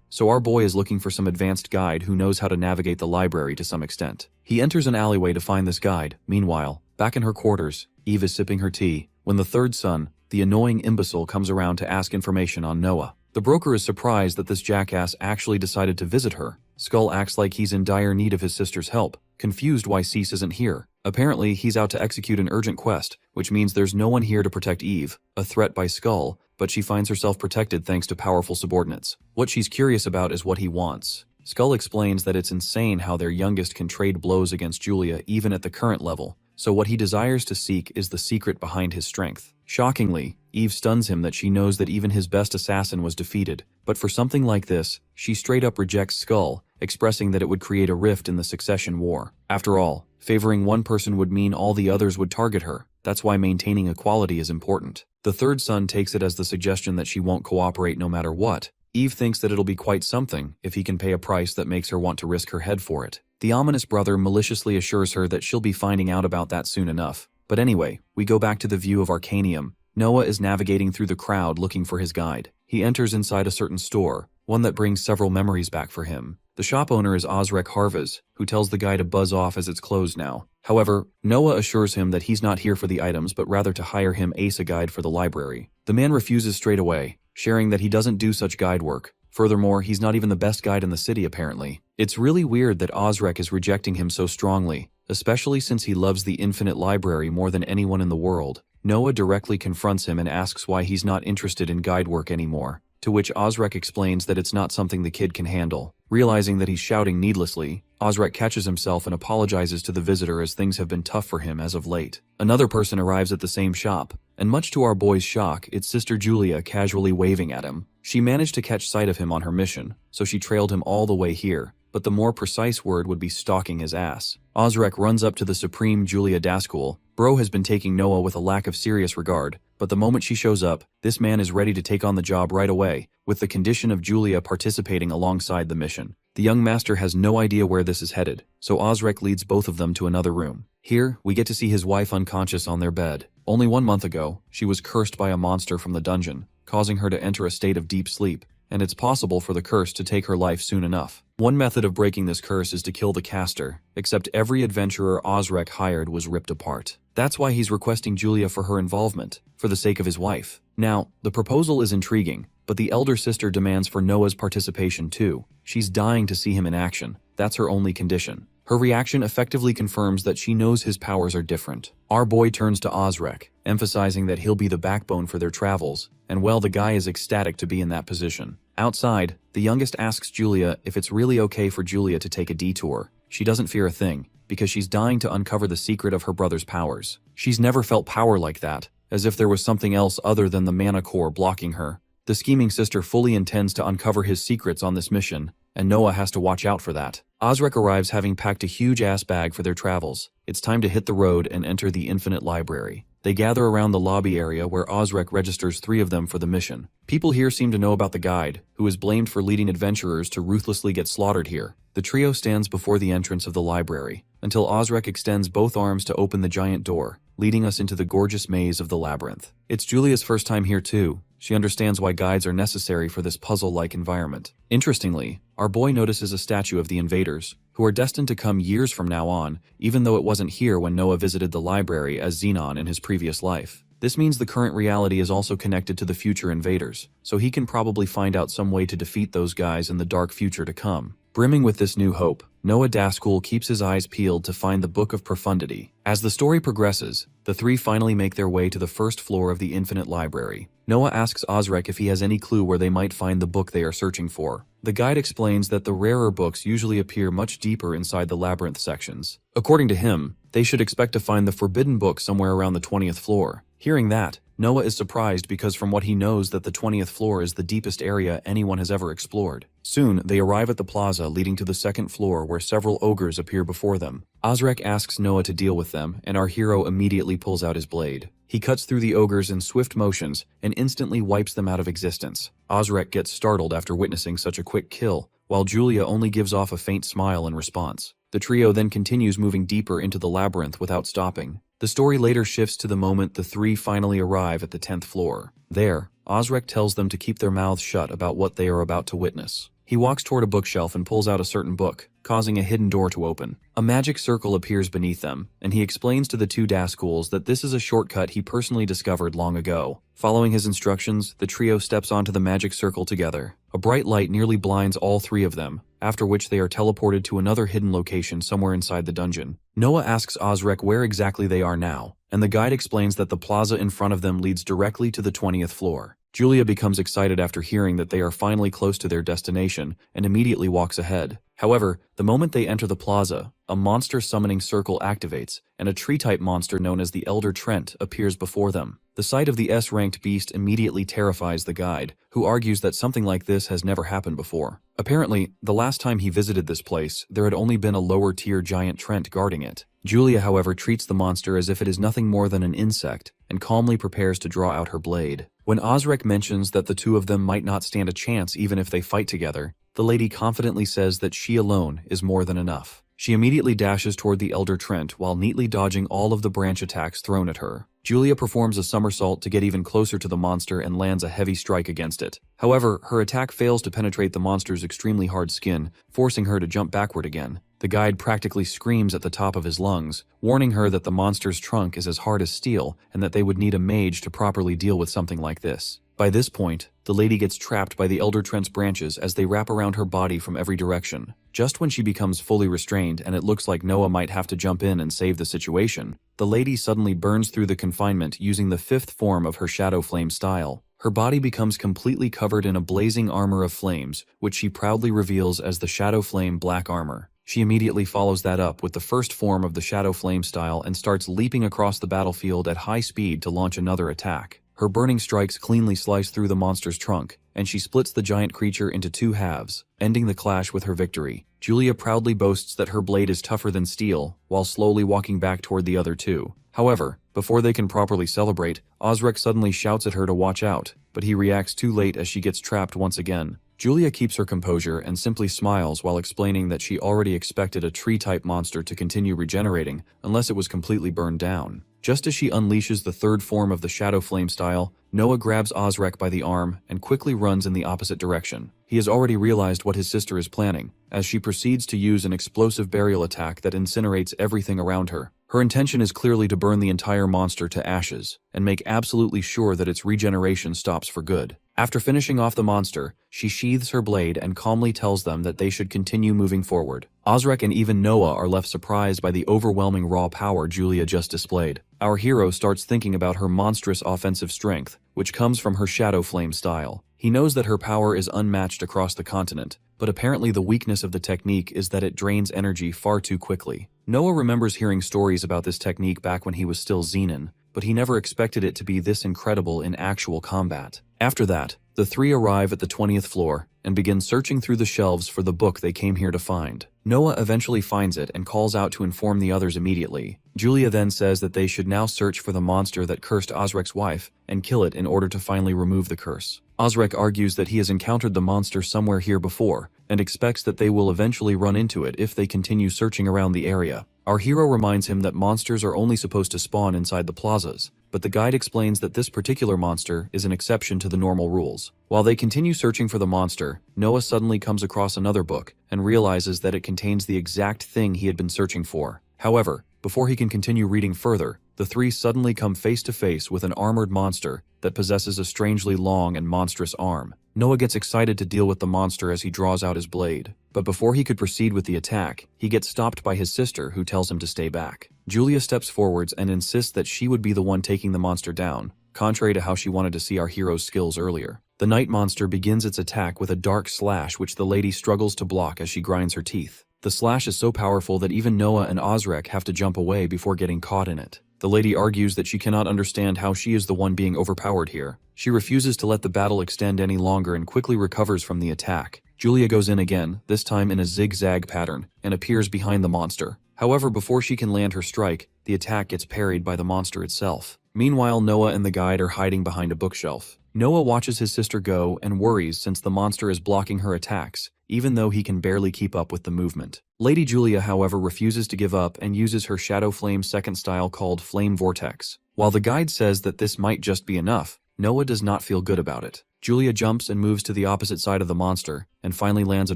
So our boy is looking for some advanced guide who knows how to navigate the library to some extent. He enters an alleyway to find this guide. Meanwhile, back in her quarters, Eve is sipping her tea, when the third son, the annoying imbecile, comes around to ask information on Noah. The broker is surprised that this jackass actually decided to visit her. Skull acts like he's in dire need of his sister's help, confused why Cease isn't here. Apparently, he's out to execute an urgent quest, which means there's no one here to protect Eve, a threat by Skull, but she finds herself protected thanks to powerful subordinates. What she's curious about is what he wants. Skull explains that it's insane how their youngest can trade blows against Julia even at the current level, so what he desires to seek is the secret behind his strength. Shockingly, Eve stuns him that she knows that even his best assassin was defeated, but for something like this, she straight up rejects Skull, expressing that it would create a rift in the succession war. After all, favoring one person would mean all the others would target her. That's why maintaining equality is important. The third son takes it as the suggestion that she won't cooperate no matter what. Eve thinks that it'll be quite something if he can pay a price that makes her want to risk her head for it. The ominous brother maliciously assures her that she'll be finding out about that soon enough. But anyway, we go back to the view of Arcanium. Noah is navigating through the crowd looking for his guide. He enters inside a certain store, one that brings several memories back for him. The shop owner is Osrek Harvez, who tells the guy to buzz off as it's closed now. However, Noah assures him that he's not here for the items but rather to hire him a guide for the library. The man refuses straight away, sharing that he doesn't do such guide work. Furthermore, he's not even the best guide in the city apparently. It's really weird that Osrek is rejecting him so strongly, especially since he loves the infinite library more than anyone in the world. Noah directly confronts him and asks why he's not interested in guide work anymore, to which Osrek explains that it's not something the kid can handle. Realizing that he's shouting needlessly, Osrek catches himself and apologizes to the visitor as things have been tough for him as of late. Another person arrives at the same shop, and much to our boy's shock, it's Sister Julia casually waving at him. She managed to catch sight of him on her mission, so she trailed him all the way here, but the more precise word would be stalking his ass. Osrek runs up to the Supreme Julia Daskul. Bro has been taking Noah with a lack of serious regard, but the moment she shows up, this man is ready to take on the job right away, with the condition of Julia participating alongside the mission. The young master has no idea where this is headed, so Osrek leads both of them to another room. Here, we get to see his wife unconscious on their bed. Only 1 month ago, she was cursed by a monster from the dungeon, causing her to enter a state of deep sleep, and it's possible for the curse to take her life soon enough. One method of breaking this curse is to kill the caster, except every adventurer Osrek hired was ripped apart. That's why he's requesting Julia for her involvement, for the sake of his wife. Now, the proposal is intriguing, but the elder sister demands for Noah's participation too. She's dying to see him in action. That's her only condition. Her reaction effectively confirms that she knows his powers are different. Our boy turns to Osrek, emphasizing that he'll be the backbone for their travels, and well, the guy is ecstatic to be in that position. Outside, the youngest asks Julia if it's really okay for Julia to take a detour. She doesn't fear a thing, because she's dying to uncover the secret of her brother's powers. She's never felt power like that, as if there was something else other than the mana core blocking her. The scheming sister fully intends to uncover his secrets on this mission, and Noah has to watch out for that. Osrek arrives having packed a huge-ass bag for their travels. It's time to hit the road and enter the Infinite Library. They gather around the lobby area where Osrek registers 3 of them for the mission. People here seem to know about the guide, who is blamed for leading adventurers to ruthlessly get slaughtered here. The trio stands before the entrance of the library, until Osrek extends both arms to open the giant door, leading us into the gorgeous maze of the labyrinth. It's Julia's first time here too. She understands why guides are necessary for this puzzle-like environment. Interestingly, our boy notices a statue of the invaders, who are destined to come years from now on, even though it wasn't here when Noah visited the library as Xenon in his previous life. This means the current reality is also connected to the future invaders, so he can probably find out some way to defeat those guys in the dark future to come. Brimming with this new hope, Noah Daskul keeps his eyes peeled to find the Book of Profundity. As the story progresses, the 3 finally make their way to the first floor of the Infinite Library. Noah asks Osrek if he has any clue where they might find the book they are searching for. The guide explains that the rarer books usually appear much deeper inside the labyrinth sections. According to him, they should expect to find the forbidden book somewhere around the 20th floor. Hearing that, Noah is surprised because from what he knows that the 20th floor is the deepest area anyone has ever explored. Soon, they arrive at the plaza leading to the second floor where several ogres appear before them. Osrek asks Noah to deal with them, and our hero immediately pulls out his blade. He cuts through the ogres in swift motions and instantly wipes them out of existence. Osrek gets startled after witnessing such a quick kill, while Julia only gives off a faint smile in response. The trio then continues moving deeper into the labyrinth without stopping. The story later shifts to the moment the three finally arrive at the 10th floor. There, Osrek tells them to keep their mouths shut about what they are about to witness. He walks toward a bookshelf and pulls out a certain book, causing a hidden door to open. A magic circle appears beneath them, and he explains to the two Daskuls that this is a shortcut he personally discovered long ago. Following his instructions, the trio steps onto the magic circle together. A bright light nearly blinds all three of them, after which they are teleported to another hidden location somewhere inside the dungeon. Noah asks Osrek where exactly they are now, and the guide explains that the plaza in front of them leads directly to the 20th floor. Julia becomes excited after hearing that they are finally close to their destination and immediately walks ahead. However, the moment they enter the plaza, a monster summoning circle activates, and a tree-type monster known as the Elder Trent appears before them. The sight of the S-ranked beast immediately terrifies the guide, who argues that something like this has never happened before. Apparently, the last time he visited this place, there had only been a lower-tier giant Trent guarding it. Julia, however, treats the monster as if it is nothing more than an insect, and calmly prepares to draw out her blade. When Osrek mentions that the two of them might not stand a chance even if they fight together, the lady confidently says that she alone is more than enough. She immediately dashes toward the Elder Trent while neatly dodging all of the branch attacks thrown at her. Julia performs a somersault to get even closer to the monster and lands a heavy strike against it. However, her attack fails to penetrate the monster's extremely hard skin, forcing her to jump backward again. The guide practically screams at the top of his lungs, warning her that the monster's trunk is as hard as steel and that they would need a mage to properly deal with something like this. By this point, the lady gets trapped by the Elder Trent's branches as they wrap around her body from every direction. Just when she becomes fully restrained and it looks like Noah might have to jump in and save the situation, the lady suddenly burns through the confinement using the fifth form of her Shadow Flame style. Her body becomes completely covered in a blazing armor of flames, which she proudly reveals as the Shadow Flame Black Armor. She immediately follows that up with the first form of the Shadow Flame style and starts leaping across the battlefield at high speed to launch another attack. Her burning strikes cleanly slice through the monster's trunk, and she splits the giant creature into two halves, ending the clash with her victory. Julia proudly boasts that her blade is tougher than steel, while slowly walking back toward the other two. However, before they can properly celebrate, Osrek suddenly shouts at her to watch out, but he reacts too late as she gets trapped once again. Julia keeps her composure and simply smiles while explaining that she already expected a tree-type monster to continue regenerating unless it was completely burned down. Just as she unleashes the third form of the Shadow Flame style, Noah grabs Osrek by the arm and quickly runs in the opposite direction. He has already realized what his sister is planning, as she proceeds to use an explosive burial attack that incinerates everything around her. Her intention is clearly to burn the entire monster to ashes, and make absolutely sure that its regeneration stops for good. After finishing off the monster, she sheathes her blade and calmly tells them that they should continue moving forward. Osrek and even Noah are left surprised by the overwhelming raw power Julia just displayed. Our hero starts thinking about her monstrous offensive strength, which comes from her Shadow Flame style. He knows that her power is unmatched across the continent, but apparently the weakness of the technique is that it drains energy far too quickly. Noah remembers hearing stories about this technique back when he was still Zenin, but he never expected it to be this incredible in actual combat. After that, the three arrive at the 20th floor and begin searching through the shelves for the book they came here to find. Noah eventually finds it and calls out to inform the others immediately. Julia then says that they should now search for the monster that cursed Osrek's wife and kill it in order to finally remove the curse. Osrek argues that he has encountered the monster somewhere here before and expects that they will eventually run into it if they continue searching around the area. Our hero reminds him that monsters are only supposed to spawn inside the plazas, but the guide explains that this particular monster is an exception to the normal rules. While they continue searching for the monster, Noah suddenly comes across another book and realizes that it contains the exact thing he had been searching for. However, before he can continue reading further, the three suddenly come face to face with an armored monster that possesses a strangely long and monstrous arm. Noah gets excited to deal with the monster as he draws out his blade, but before he could proceed with the attack, he gets stopped by his sister who tells him to stay back. Julia steps forwards and insists that she would be the one taking the monster down, contrary to how she wanted to see our hero's skills earlier. The night monster begins its attack with a dark slash which the lady struggles to block as she grinds her teeth. The slash is so powerful that even Noah and Osrek have to jump away before getting caught in it. The lady argues that she cannot understand how she is the one being overpowered here. She refuses to let the battle extend any longer and quickly recovers from the attack. Julia goes in again, this time in a zigzag pattern, and appears behind the monster. However, before she can land her strike, the attack gets parried by the monster itself. Meanwhile, Noah and the guide are hiding behind a bookshelf. Noah watches his sister go and worries since the monster is blocking her attacks, even though he can barely keep up with the movement. Lady Julia, however, refuses to give up and uses her Shadow Flame second style called Flame Vortex. While the guide says that this might just be enough, Noah does not feel good about it. Julia jumps and moves to the opposite side of the monster, and finally lands a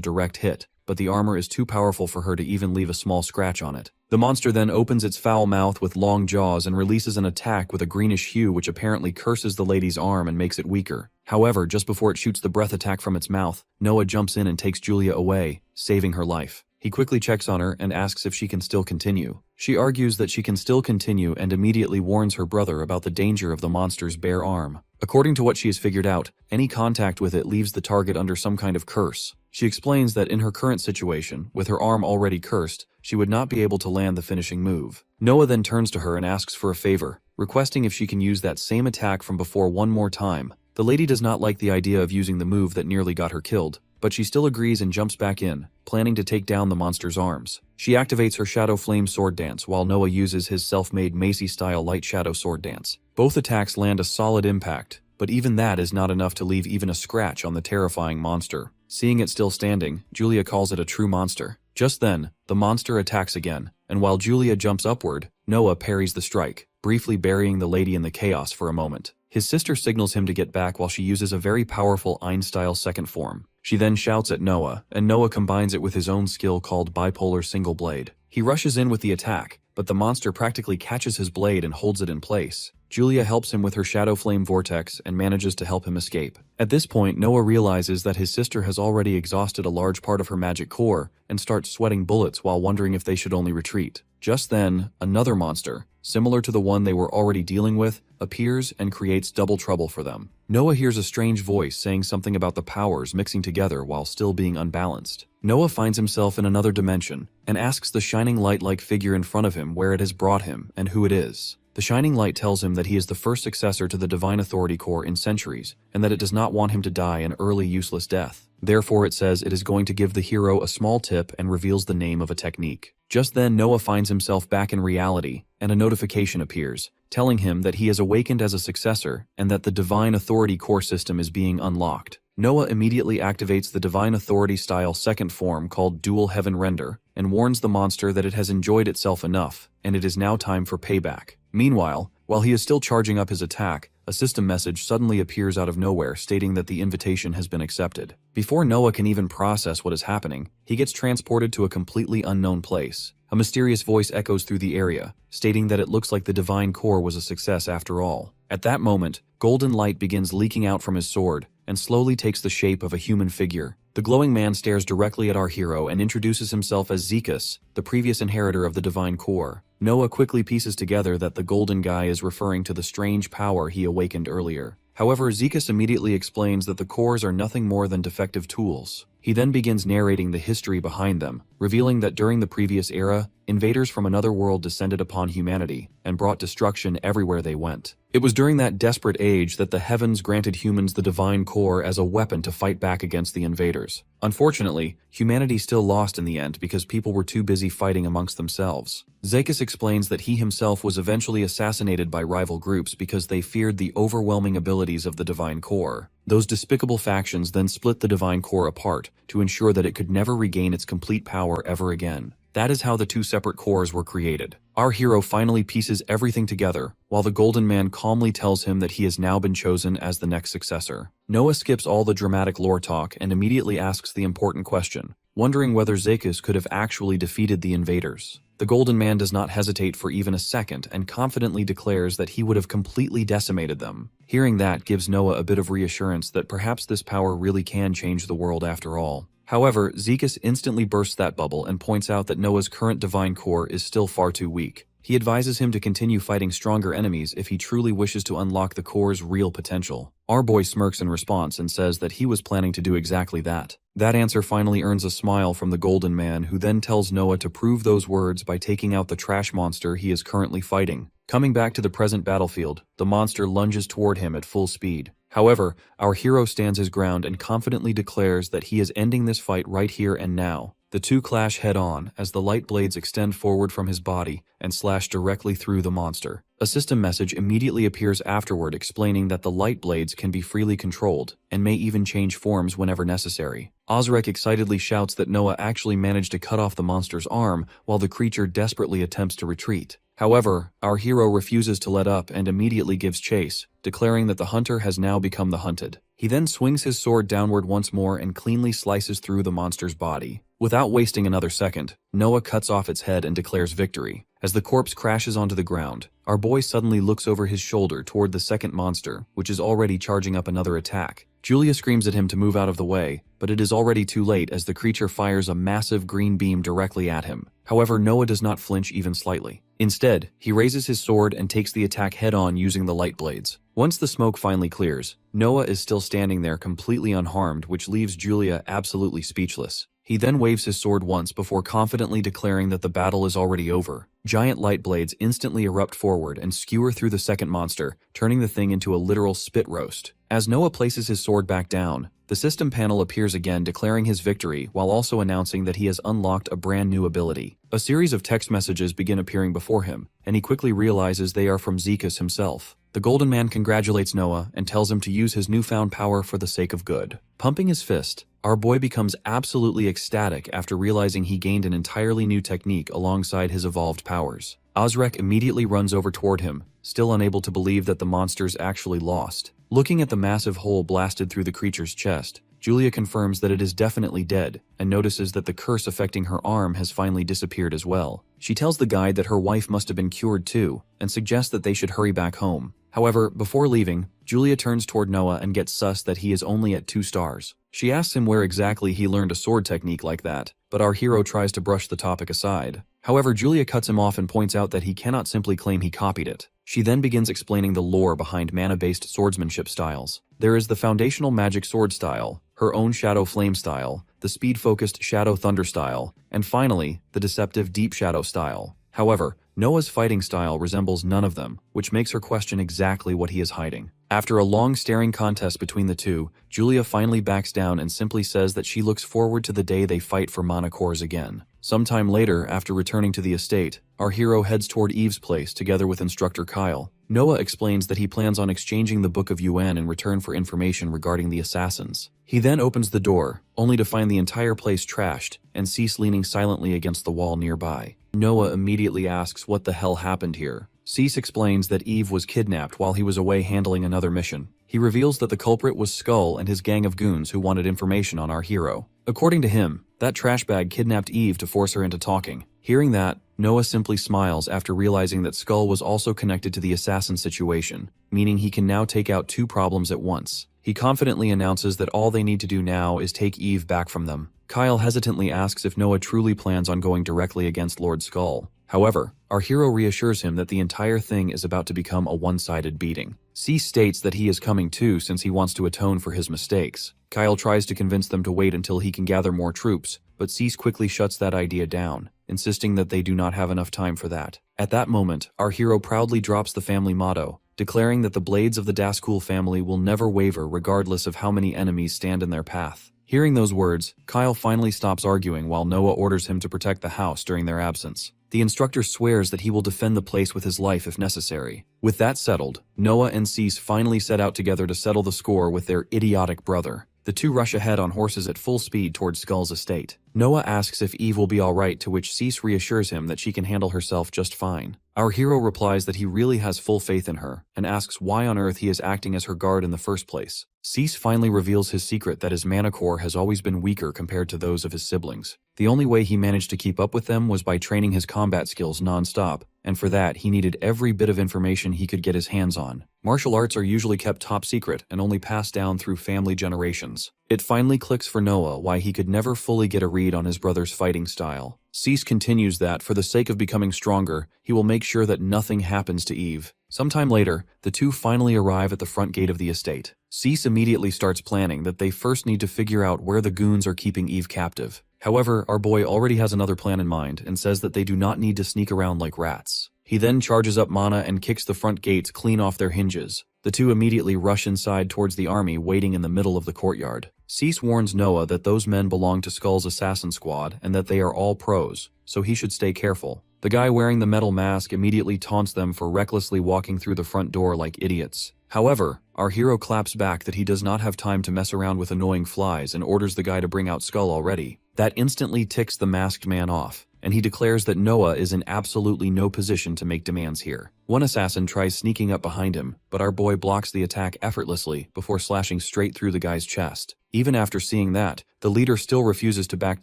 direct hit, but the armor is too powerful for her to even leave a small scratch on it. The monster then opens its foul mouth with long jaws and releases an attack with a greenish hue which apparently curses the lady's arm and makes it weaker. However, just before it shoots the breath attack from its mouth, Noah jumps in and takes Julia away, saving her life. He quickly checks on her and asks if she can still continue. She argues that she can still continue and immediately warns her brother about the danger of the monster's bare arm. According to what she has figured out, any contact with it leaves the target under some kind of curse. She explains that in her current situation, with her arm already cursed, she would not be able to land the finishing move. Noah then turns to her and asks for a favor, requesting if she can use that same attack from before one more time. The lady does not like the idea of using the move that nearly got her killed, but she still agrees and jumps back in, planning to take down the monster's arms. She activates her Shadow Flame Sword Dance while Noah uses his self-made Macy-style Light Shadow Sword Dance. Both attacks land a solid impact, but even that is not enough to leave even a scratch on the terrifying monster. Seeing it still standing, Julia calls it a true monster. Just then, the monster attacks again, and while Julia jumps upward, Noah parries the strike, briefly burying the lady in the chaos for a moment. His sister signals him to get back while she uses a very powerful Ein-style second form. She then shouts at Noah, and Noah combines it with his own skill called Bipolar Single Blade. He rushes in with the attack, but the monster practically catches his blade and holds it in place. Julia helps him with her Shadow Flame Vortex and manages to help him escape. At this point, Noah realizes that his sister has already exhausted a large part of her magic core and starts sweating bullets while wondering if they should only retreat. Just then, another monster, similar to the one they were already dealing with, appears and creates double trouble for them. Noah hears a strange voice saying something about the powers mixing together while still being unbalanced. Noah finds himself in another dimension and asks the shining light-like figure in front of him where it has brought him and who it is. The shining light tells him that he is the first successor to the Divine Authority Core in centuries, and that it does not want him to die an early useless death. Therefore, it says it is going to give the hero a small tip and reveals the name of a technique. Just then, Noah finds himself back in reality, and a notification appears, telling him that he has awakened as a successor and that the Divine Authority Core system is being unlocked. Noah immediately activates the Divine Authority style second form called Dual Heaven Render and warns the monster that it has enjoyed itself enough, and it is now time for payback. Meanwhile, while he is still charging up his attack, a system message suddenly appears out of nowhere stating that the invitation has been accepted. Before Noah can even process what is happening, he gets transported to a completely unknown place. A mysterious voice echoes through the area, stating that it looks like the Divine Core was a success after all. At that moment, golden light begins leaking out from his sword, and slowly takes the shape of a human figure. The glowing man stares directly at our hero and introduces himself as Zekas, the previous inheritor of the Divine Core. Noah quickly pieces together that the golden guy is referring to the strange power he awakened earlier. However, Zekas immediately explains that the cores are nothing more than defective tools. He then begins narrating the history behind them, revealing that during the previous era, invaders from another world descended upon humanity and brought destruction everywhere they went. It was during that desperate age that the heavens granted humans the Divine Core as a weapon to fight back against the invaders. Unfortunately, humanity still lost in the end because people were too busy fighting amongst themselves. Zekas explains that he himself was eventually assassinated by rival groups because they feared the overwhelming abilities of the Divine Core. Those despicable factions then split the Divine Core apart to ensure that it could never regain its complete power ever again. That is how the two separate cores were created. Our hero finally pieces everything together, while the Golden Man calmly tells him that he has now been chosen as the next successor. Noah skips all the dramatic lore talk and immediately asks the important question, wondering whether Zekas could have actually defeated the invaders. The Golden Man does not hesitate for even a second and confidently declares that he would have completely decimated them. Hearing that gives Noah a bit of reassurance that perhaps this power really can change the world after all. However, Zekas instantly bursts that bubble and points out that Noah's current Divine Core is still far too weak. He advises him to continue fighting stronger enemies if he truly wishes to unlock the core's real potential. Our boy smirks in response and says that he was planning to do exactly that. That answer finally earns a smile from the Golden Man, who then tells Noah to prove those words by taking out the trash monster he is currently fighting. Coming back to the present battlefield, the monster lunges toward him at full speed. However, our hero stands his ground and confidently declares that he is ending this fight right here and now. The two clash head-on as the light blades extend forward from his body and slash directly through the monster. A system message immediately appears afterward explaining that the light blades can be freely controlled and may even change forms whenever necessary. Ozrek excitedly shouts that Noah actually managed to cut off the monster's arm while the creature desperately attempts to retreat. However, our hero refuses to let up and immediately gives chase, declaring that the hunter has now become the hunted. He then swings his sword downward once more and cleanly slices through the monster's body. Without wasting another second, Noah cuts off its head and declares victory. As the corpse crashes onto the ground, our boy suddenly looks over his shoulder toward the second monster, which is already charging up another attack. Julia screams at him to move out of the way, but it is already too late as the creature fires a massive green beam directly at him. However, Noah does not flinch even slightly. Instead, he raises his sword and takes the attack head-on using the light blades. Once the smoke finally clears, Noah is still standing there completely unharmed, which leaves Julia absolutely speechless. He then waves his sword once before confidently declaring that the battle is already over. Giant light blades instantly erupt forward and skewer through the second monster, turning the thing into a literal spit roast. As Noah places his sword back down, the system panel appears again declaring his victory while also announcing that he has unlocked a brand new ability. A series of text messages begin appearing before him, and he quickly realizes they are from Zekas himself. The Golden Man congratulates Noah and tells him to use his newfound power for the sake of good. Pumping his fist, our boy becomes absolutely ecstatic after realizing he gained an entirely new technique alongside his evolved powers. Ozrek immediately runs over toward him, still unable to believe that the monster's actually lost. Looking at the massive hole blasted through the creature's chest, Julia confirms that it is definitely dead and notices that the curse affecting her arm has finally disappeared as well. She tells the guide that her wife must have been cured too and suggests that they should hurry back home. However, before leaving, Julia turns toward Noah and gets sus that he is only at 2 stars. She asks him where exactly he learned a sword technique like that, but our hero tries to brush the topic aside. However, Julia cuts him off and points out that he cannot simply claim he copied it. She then begins explaining the lore behind mana-based swordsmanship styles. There is the foundational magic sword style, her own shadow flame style, the speed-focused shadow thunder style, and finally, the deceptive deep shadow style. However, Noah's fighting style resembles none of them, which makes her question exactly what he is hiding. After a long staring contest between the two, Julia finally backs down and simply says that she looks forward to the day they fight for mana cores again. Sometime later, after returning to the estate, our hero heads toward Eve's place together with instructor Kyle. Noah explains that he plans on exchanging the Book of Yuan in return for information regarding the assassins. He then opens the door, only to find the entire place trashed, and Cease leaning silently against the wall nearby. Noah immediately asks what the hell happened here. Cease explains that Eve was kidnapped while he was away handling another mission. He reveals that the culprit was Skull and his gang of goons who wanted information on our hero. According to him, that trash bag kidnapped Eve to force her into talking. Hearing that, Noah simply smiles after realizing that Skull was also connected to the assassin situation, meaning he can now take out 2 problems at once. He confidently announces that all they need to do now is take Eve back from them. Kyle hesitantly asks if Noah truly plans on going directly against Lord Skull. However, our hero reassures him that the entire thing is about to become a one-sided beating. Cease states that he is coming too since he wants to atone for his mistakes. Kyle tries to convince them to wait until he can gather more troops, but Cease quickly shuts that idea down, insisting that they do not have enough time for that. At that moment, our hero proudly drops the family motto, declaring that the blades of the Daskul family will never waver regardless of how many enemies stand in their path. Hearing those words, Kyle finally stops arguing while Noah orders him to protect the house during their absence. The instructor swears that he will defend the place with his life if necessary. With that settled, Noah and Cease finally set out together to settle the score with their idiotic brother. The two rush ahead on horses at full speed towards Skull's estate. Noah asks if Eve will be alright, to which Cease reassures him that she can handle herself just fine. Our hero replies that he really has full faith in her, and asks why on earth he is acting as her guard in the first place. Cease finally reveals his secret that his mana core has always been weaker compared to those of his siblings. The only way he managed to keep up with them was by training his combat skills non-stop, and for that he needed every bit of information he could get his hands on. Martial arts are usually kept top secret and only passed down through family generations. It finally clicks for Noah why he could never fully get a read on his brother's fighting style. Cease continues that, for the sake of becoming stronger, he will make sure that nothing happens to Eve. Sometime later, the two finally arrive at the front gate of the estate. Cease immediately starts planning that they first need to figure out where the goons are keeping Eve captive. However, our boy already has another plan in mind and says that they do not need to sneak around like rats. He then charges up Mana and kicks the front gates clean off their hinges. The two immediately rush inside towards the army waiting in the middle of the courtyard. Cease warns Noah that those men belong to Skull's assassin squad and that they are all pros, so he should stay careful. The guy wearing the metal mask immediately taunts them for recklessly walking through the front door like idiots. However, our hero claps back that he does not have time to mess around with annoying flies and orders the guy to bring out Skull already. That instantly ticks the masked man off, and he declares that Noah is in absolutely no position to make demands here. One assassin tries sneaking up behind him, but our boy blocks the attack effortlessly before slashing straight through the guy's chest. Even after seeing that, the leader still refuses to back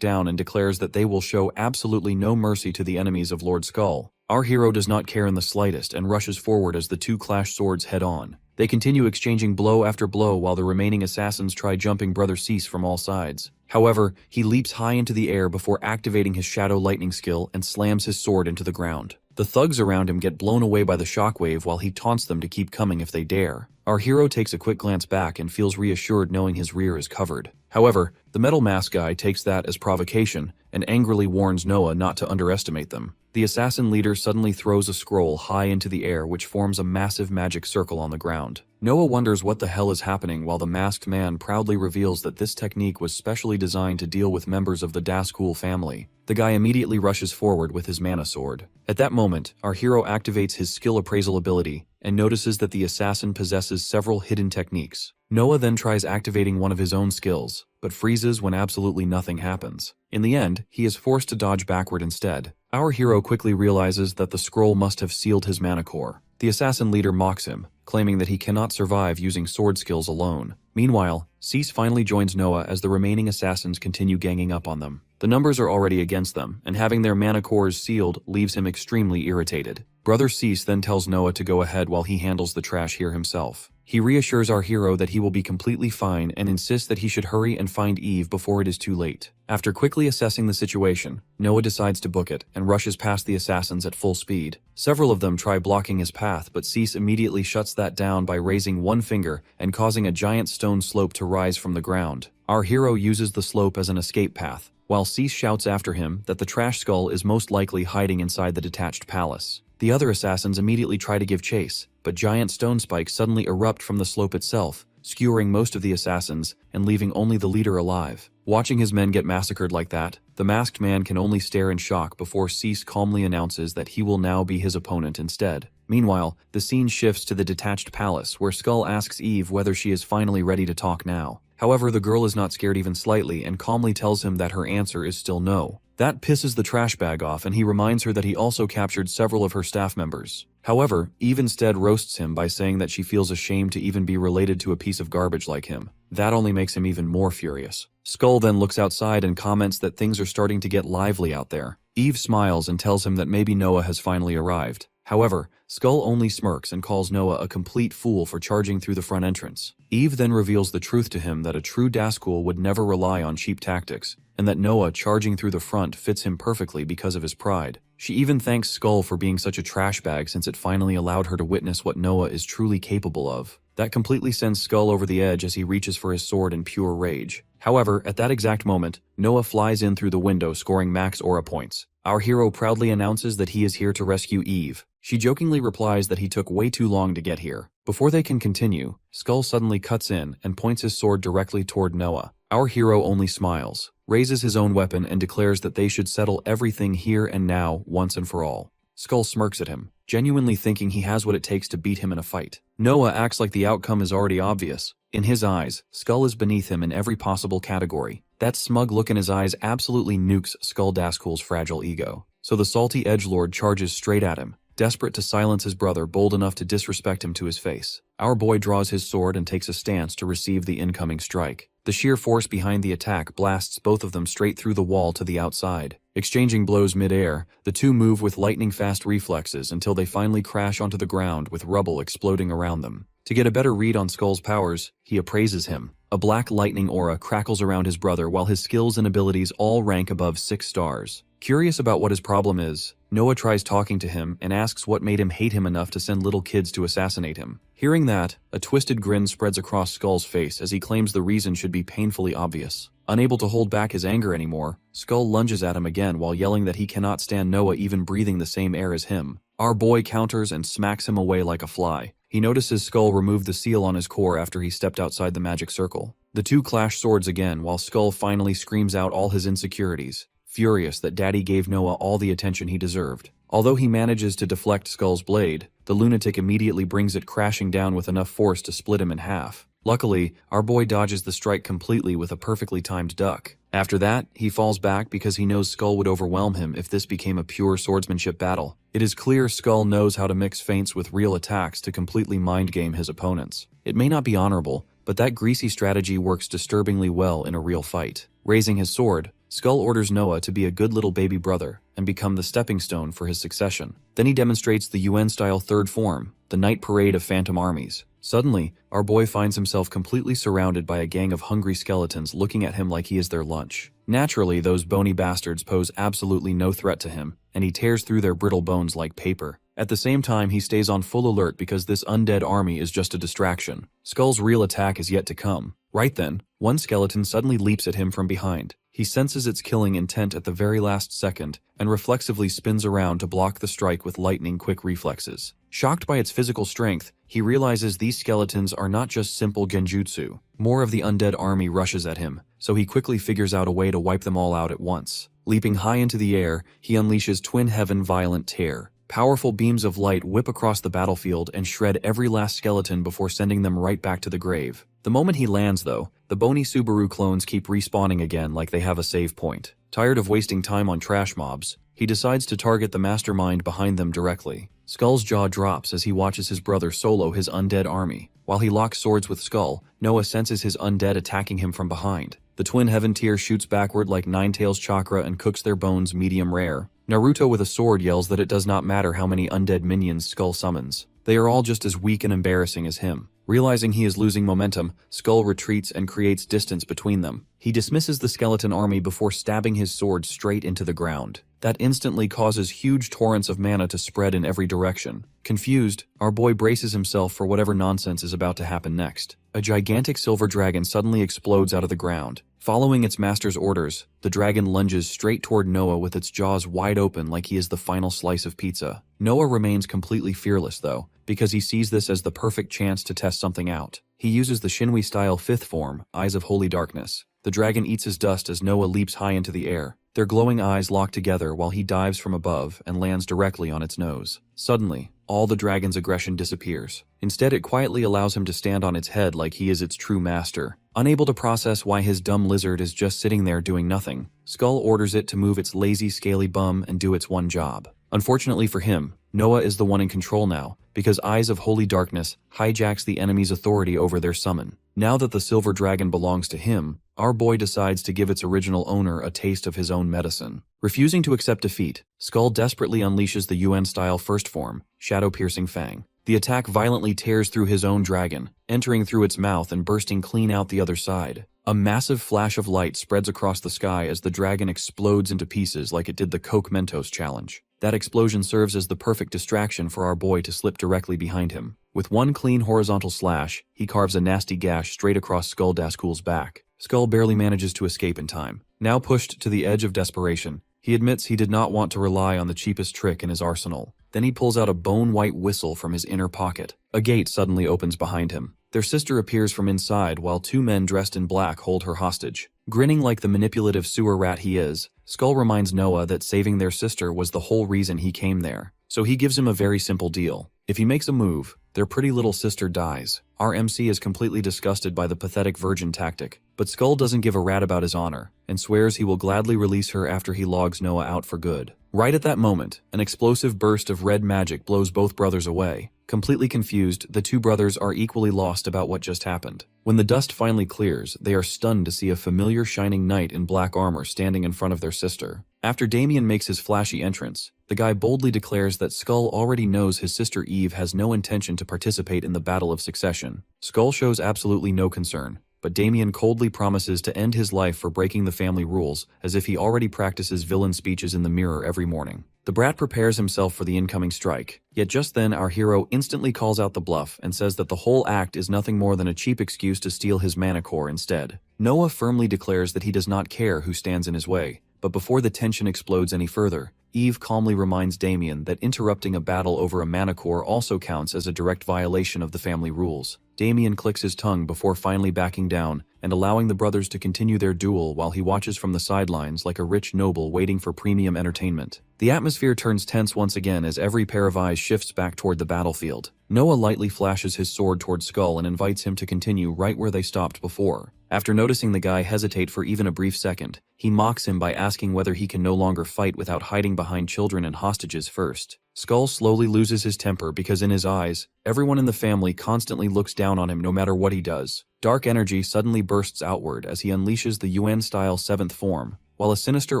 down and declares that they will show absolutely no mercy to the enemies of Lord Skull. Our hero does not care in the slightest and rushes forward as the two clash swords head on. They continue exchanging blow after blow while the remaining assassins try jumping Brother Cease from all sides. However, he leaps high into the air before activating his shadow lightning skill and slams his sword into the ground. The thugs around him get blown away by the shockwave while he taunts them to keep coming if they dare. Our hero takes a quick glance back and feels reassured knowing his rear is covered. However, the metal mask guy takes that as provocation and angrily warns Noah not to underestimate them. The assassin leader suddenly throws a scroll high into the air which forms a massive magic circle on the ground. Noah wonders what the hell is happening while the masked man proudly reveals that this technique was specially designed to deal with members of the Daskul family. The guy immediately rushes forward with his mana sword. At that moment, our hero activates his skill appraisal ability and notices that the assassin possesses several hidden techniques. Noah then tries activating one of his own skills, but freezes when absolutely nothing happens. In the end, he is forced to dodge backward instead. Our hero quickly realizes that the scroll must have sealed his mana core. The assassin leader mocks him, claiming that he cannot survive using sword skills alone. Meanwhile, Cease finally joins Noah as the remaining assassins continue ganging up on them. The numbers are already against them, and having their mana cores sealed leaves him extremely irritated. Brother Cease then tells Noah to go ahead while he handles the trash here himself. He reassures our hero that he will be completely fine and insists that he should hurry and find Eve before it is too late. After quickly assessing the situation, Noah decides to book it and rushes past the assassins at full speed. Several of them try blocking his path, but Cease immediately shuts that down by raising one finger and causing a giant stone slope to rise from the ground. Our hero uses the slope as an escape path, while Cease shouts after him that the trash skull is most likely hiding inside the detached palace. The other assassins immediately try to give chase, but giant stone spikes suddenly erupt from the slope itself, skewering most of the assassins and leaving only the leader alive. Watching his men get massacred like that, the masked man can only stare in shock before Cease calmly announces that he will now be his opponent instead. Meanwhile, the scene shifts to the detached palace, where Skull asks Eve whether she is finally ready to talk now. However, the girl is not scared even slightly and calmly tells him that her answer is still no. That pisses the trash bag off, and he reminds her that he also captured several of her staff members. However, Eve instead roasts him by saying that she feels ashamed to even be related to a piece of garbage like him. That only makes him even more furious. Skull then looks outside and comments that things are starting to get lively out there. Eve smiles and tells him that maybe Noah has finally arrived. However, Skull only smirks and calls Noah a complete fool for charging through the front entrance. Eve then reveals the truth to him that a true Daskul would never rely on cheap tactics, and that Noah charging through the front fits him perfectly because of his pride. She even thanks Skull for being such a trash bag since it finally allowed her to witness what Noah is truly capable of. That completely sends Skull over the edge as he reaches for his sword in pure rage. However, at that exact moment, Noah flies in through the window scoring max aura points. Our hero proudly announces that he is here to rescue Eve. She jokingly replies that he took way too long to get here. Before they can continue, Skull suddenly cuts in and points his sword directly toward Noah. Our hero only smiles, raises his own weapon and declares that they should settle everything here and now once and for all. Skull smirks at him, genuinely thinking he has what it takes to beat him in a fight. Noah acts like the outcome is already obvious. In his eyes, Skull is beneath him in every possible category. That smug look in his eyes absolutely nukes Skull Daskul's fragile ego. So the salty edgelord charges straight at him, desperate to silence his brother bold enough to disrespect him to his face. Our boy draws his sword and takes a stance to receive the incoming strike. The sheer force behind the attack blasts both of them straight through the wall to the outside. Exchanging blows mid-air, the two move with lightning-fast reflexes until they finally crash onto the ground with rubble exploding around them. To get a better read on Skull's powers, he appraises him. A black lightning aura crackles around his brother while his skills and abilities all rank above 6 stars. Curious about what his problem is, Noah tries talking to him and asks what made him hate him enough to send little kids to assassinate him. Hearing that, a twisted grin spreads across Skull's face as he claims the reason should be painfully obvious. Unable to hold back his anger anymore, Skull lunges at him again while yelling that he cannot stand Noah even breathing the same air as him. Our boy counters and smacks him away like a fly. He notices Skull remove the seal on his core after he stepped outside the magic circle. The two clash swords again while Skull finally screams out all his insecurities, furious that Daddy gave Noah all the attention he deserved. Although he manages to deflect Skull's blade, the lunatic immediately brings it crashing down with enough force to split him in half. Luckily, our boy dodges the strike completely with a perfectly timed duck. After that, he falls back because he knows Skull would overwhelm him if this became a pure swordsmanship battle. It is clear Skull knows how to mix feints with real attacks to completely mind-game his opponents. It may not be honorable, but that greasy strategy works disturbingly well in a real fight. Raising his sword, Skull orders Noah to be a good little baby brother and become the stepping stone for his succession. Then he demonstrates the UN-style third form, the night parade of phantom armies. Suddenly, our boy finds himself completely surrounded by a gang of hungry skeletons looking at him like he is their lunch. Naturally, those bony bastards pose absolutely no threat to him, and he tears through their brittle bones like paper. At the same time, he stays on full alert because this undead army is just a distraction. Skull's real attack is yet to come. Right then, one skeleton suddenly leaps at him from behind. He senses its killing intent at the very last second and reflexively spins around to block the strike with lightning-quick reflexes. Shocked by its physical strength, he realizes these skeletons are not just simple genjutsu. More of the undead army rushes at him, so he quickly figures out a way to wipe them all out at once. Leaping high into the air, he unleashes Twin Heaven Violent Tear. Powerful beams of light whip across the battlefield and shred every last skeleton before sending them right back to the grave. The moment he lands, though, the bony Subaru clones keep respawning again like they have a save point. Tired of wasting time on trash mobs, he decides to target the mastermind behind them directly. Skull's jaw drops as he watches his brother solo his undead army. While he locks swords with Skull, Noah senses his undead attacking him from behind. The Twin Heaven Tear shoots backward like Ninetales chakra and cooks their bones medium rare. Naruto with a sword yells that it does not matter how many undead minions Skull summons. They are all just as weak and embarrassing as him. Realizing he is losing momentum, Skull retreats and creates distance between them. He dismisses the skeleton army before stabbing his sword straight into the ground. That instantly causes huge torrents of mana to spread in every direction. Confused, our boy braces himself for whatever nonsense is about to happen next. A gigantic silver dragon suddenly explodes out of the ground. Following its master's orders, the dragon lunges straight toward Noah with its jaws wide open like he is the final slice of pizza. Noah remains completely fearless though, because he sees this as the perfect chance to test something out. He uses the Shinwi-style fifth form, Eyes of Holy Darkness. The dragon eats his dust as Noah leaps high into the air. Their glowing eyes lock together while he dives from above and lands directly on its nose. Suddenly, all the dragon's aggression disappears. Instead, it quietly allows him to stand on its head like he is its true master. Unable to process why his dumb lizard is just sitting there doing nothing, Skull orders it to move its lazy, scaly bum and do its one job. Unfortunately for him, Noah is the one in control now, because Eyes of Holy Darkness hijacks the enemy's authority over their summon. Now that the silver dragon belongs to him, our boy decides to give its original owner a taste of his own medicine. Refusing to accept defeat, Skull desperately unleashes the UN-style first form, Shadow-Piercing Fang. The attack violently tears through his own dragon, entering through its mouth and bursting clean out the other side. A massive flash of light spreads across the sky as the dragon explodes into pieces like it did the Coke Mentos challenge. That explosion serves as the perfect distraction for our boy to slip directly behind him. With one clean horizontal slash, he carves a nasty gash straight across Skull Daskul's back. Skull barely manages to escape in time. Now pushed to the edge of desperation, he admits he did not want to rely on the cheapest trick in his arsenal. Then he pulls out a bone-white whistle from his inner pocket. A gate suddenly opens behind him. Their sister appears from inside while two men dressed in black hold her hostage. Grinning like the manipulative sewer rat he is, Skull reminds Noah that saving their sister was the whole reason he came there. So he gives him a very simple deal. If he makes a move, their pretty little sister dies. Our MC is completely disgusted by the pathetic virgin tactic, but Skull doesn't give a rat about his honor, and swears he will gladly release her after he logs Noah out for good. Right at that moment, an explosive burst of red magic blows both brothers away. Completely confused, the two brothers are equally lost about what just happened. When the dust finally clears, they are stunned to see a familiar shining knight in black armor standing in front of their sister. After Damien makes his flashy entrance, the guy boldly declares that Skull already knows his sister Eve has no intention to participate in the Battle of Succession. Skull shows absolutely no concern. but Damien coldly promises to end his life for breaking the family rules, as if he already practices villain speeches in the mirror every morning. The brat prepares himself for the incoming strike, yet just then our hero instantly calls out the bluff and says that the whole act is nothing more than a cheap excuse to steal his mana core instead. Noah firmly declares that he does not care who stands in his way, but before the tension explodes any further, Eve calmly reminds Damien that interrupting a battle over a mana core also counts as a direct violation of the family rules. Damien clicks his tongue before finally backing down and allowing the brothers to continue their duel while he watches from the sidelines like a rich noble waiting for premium entertainment. The atmosphere turns tense once again as every pair of eyes shifts back toward the battlefield. Noah lightly flashes his sword toward Skull and invites him to continue right where they stopped before. After noticing the guy hesitate for even a brief second, he mocks him by asking whether he can no longer fight without hiding behind children and hostages first. Skull slowly loses his temper because in his eyes, everyone in the family constantly looks down on him no matter what he does. Dark energy suddenly bursts outward as he unleashes the Yuan-style 7th form, while a sinister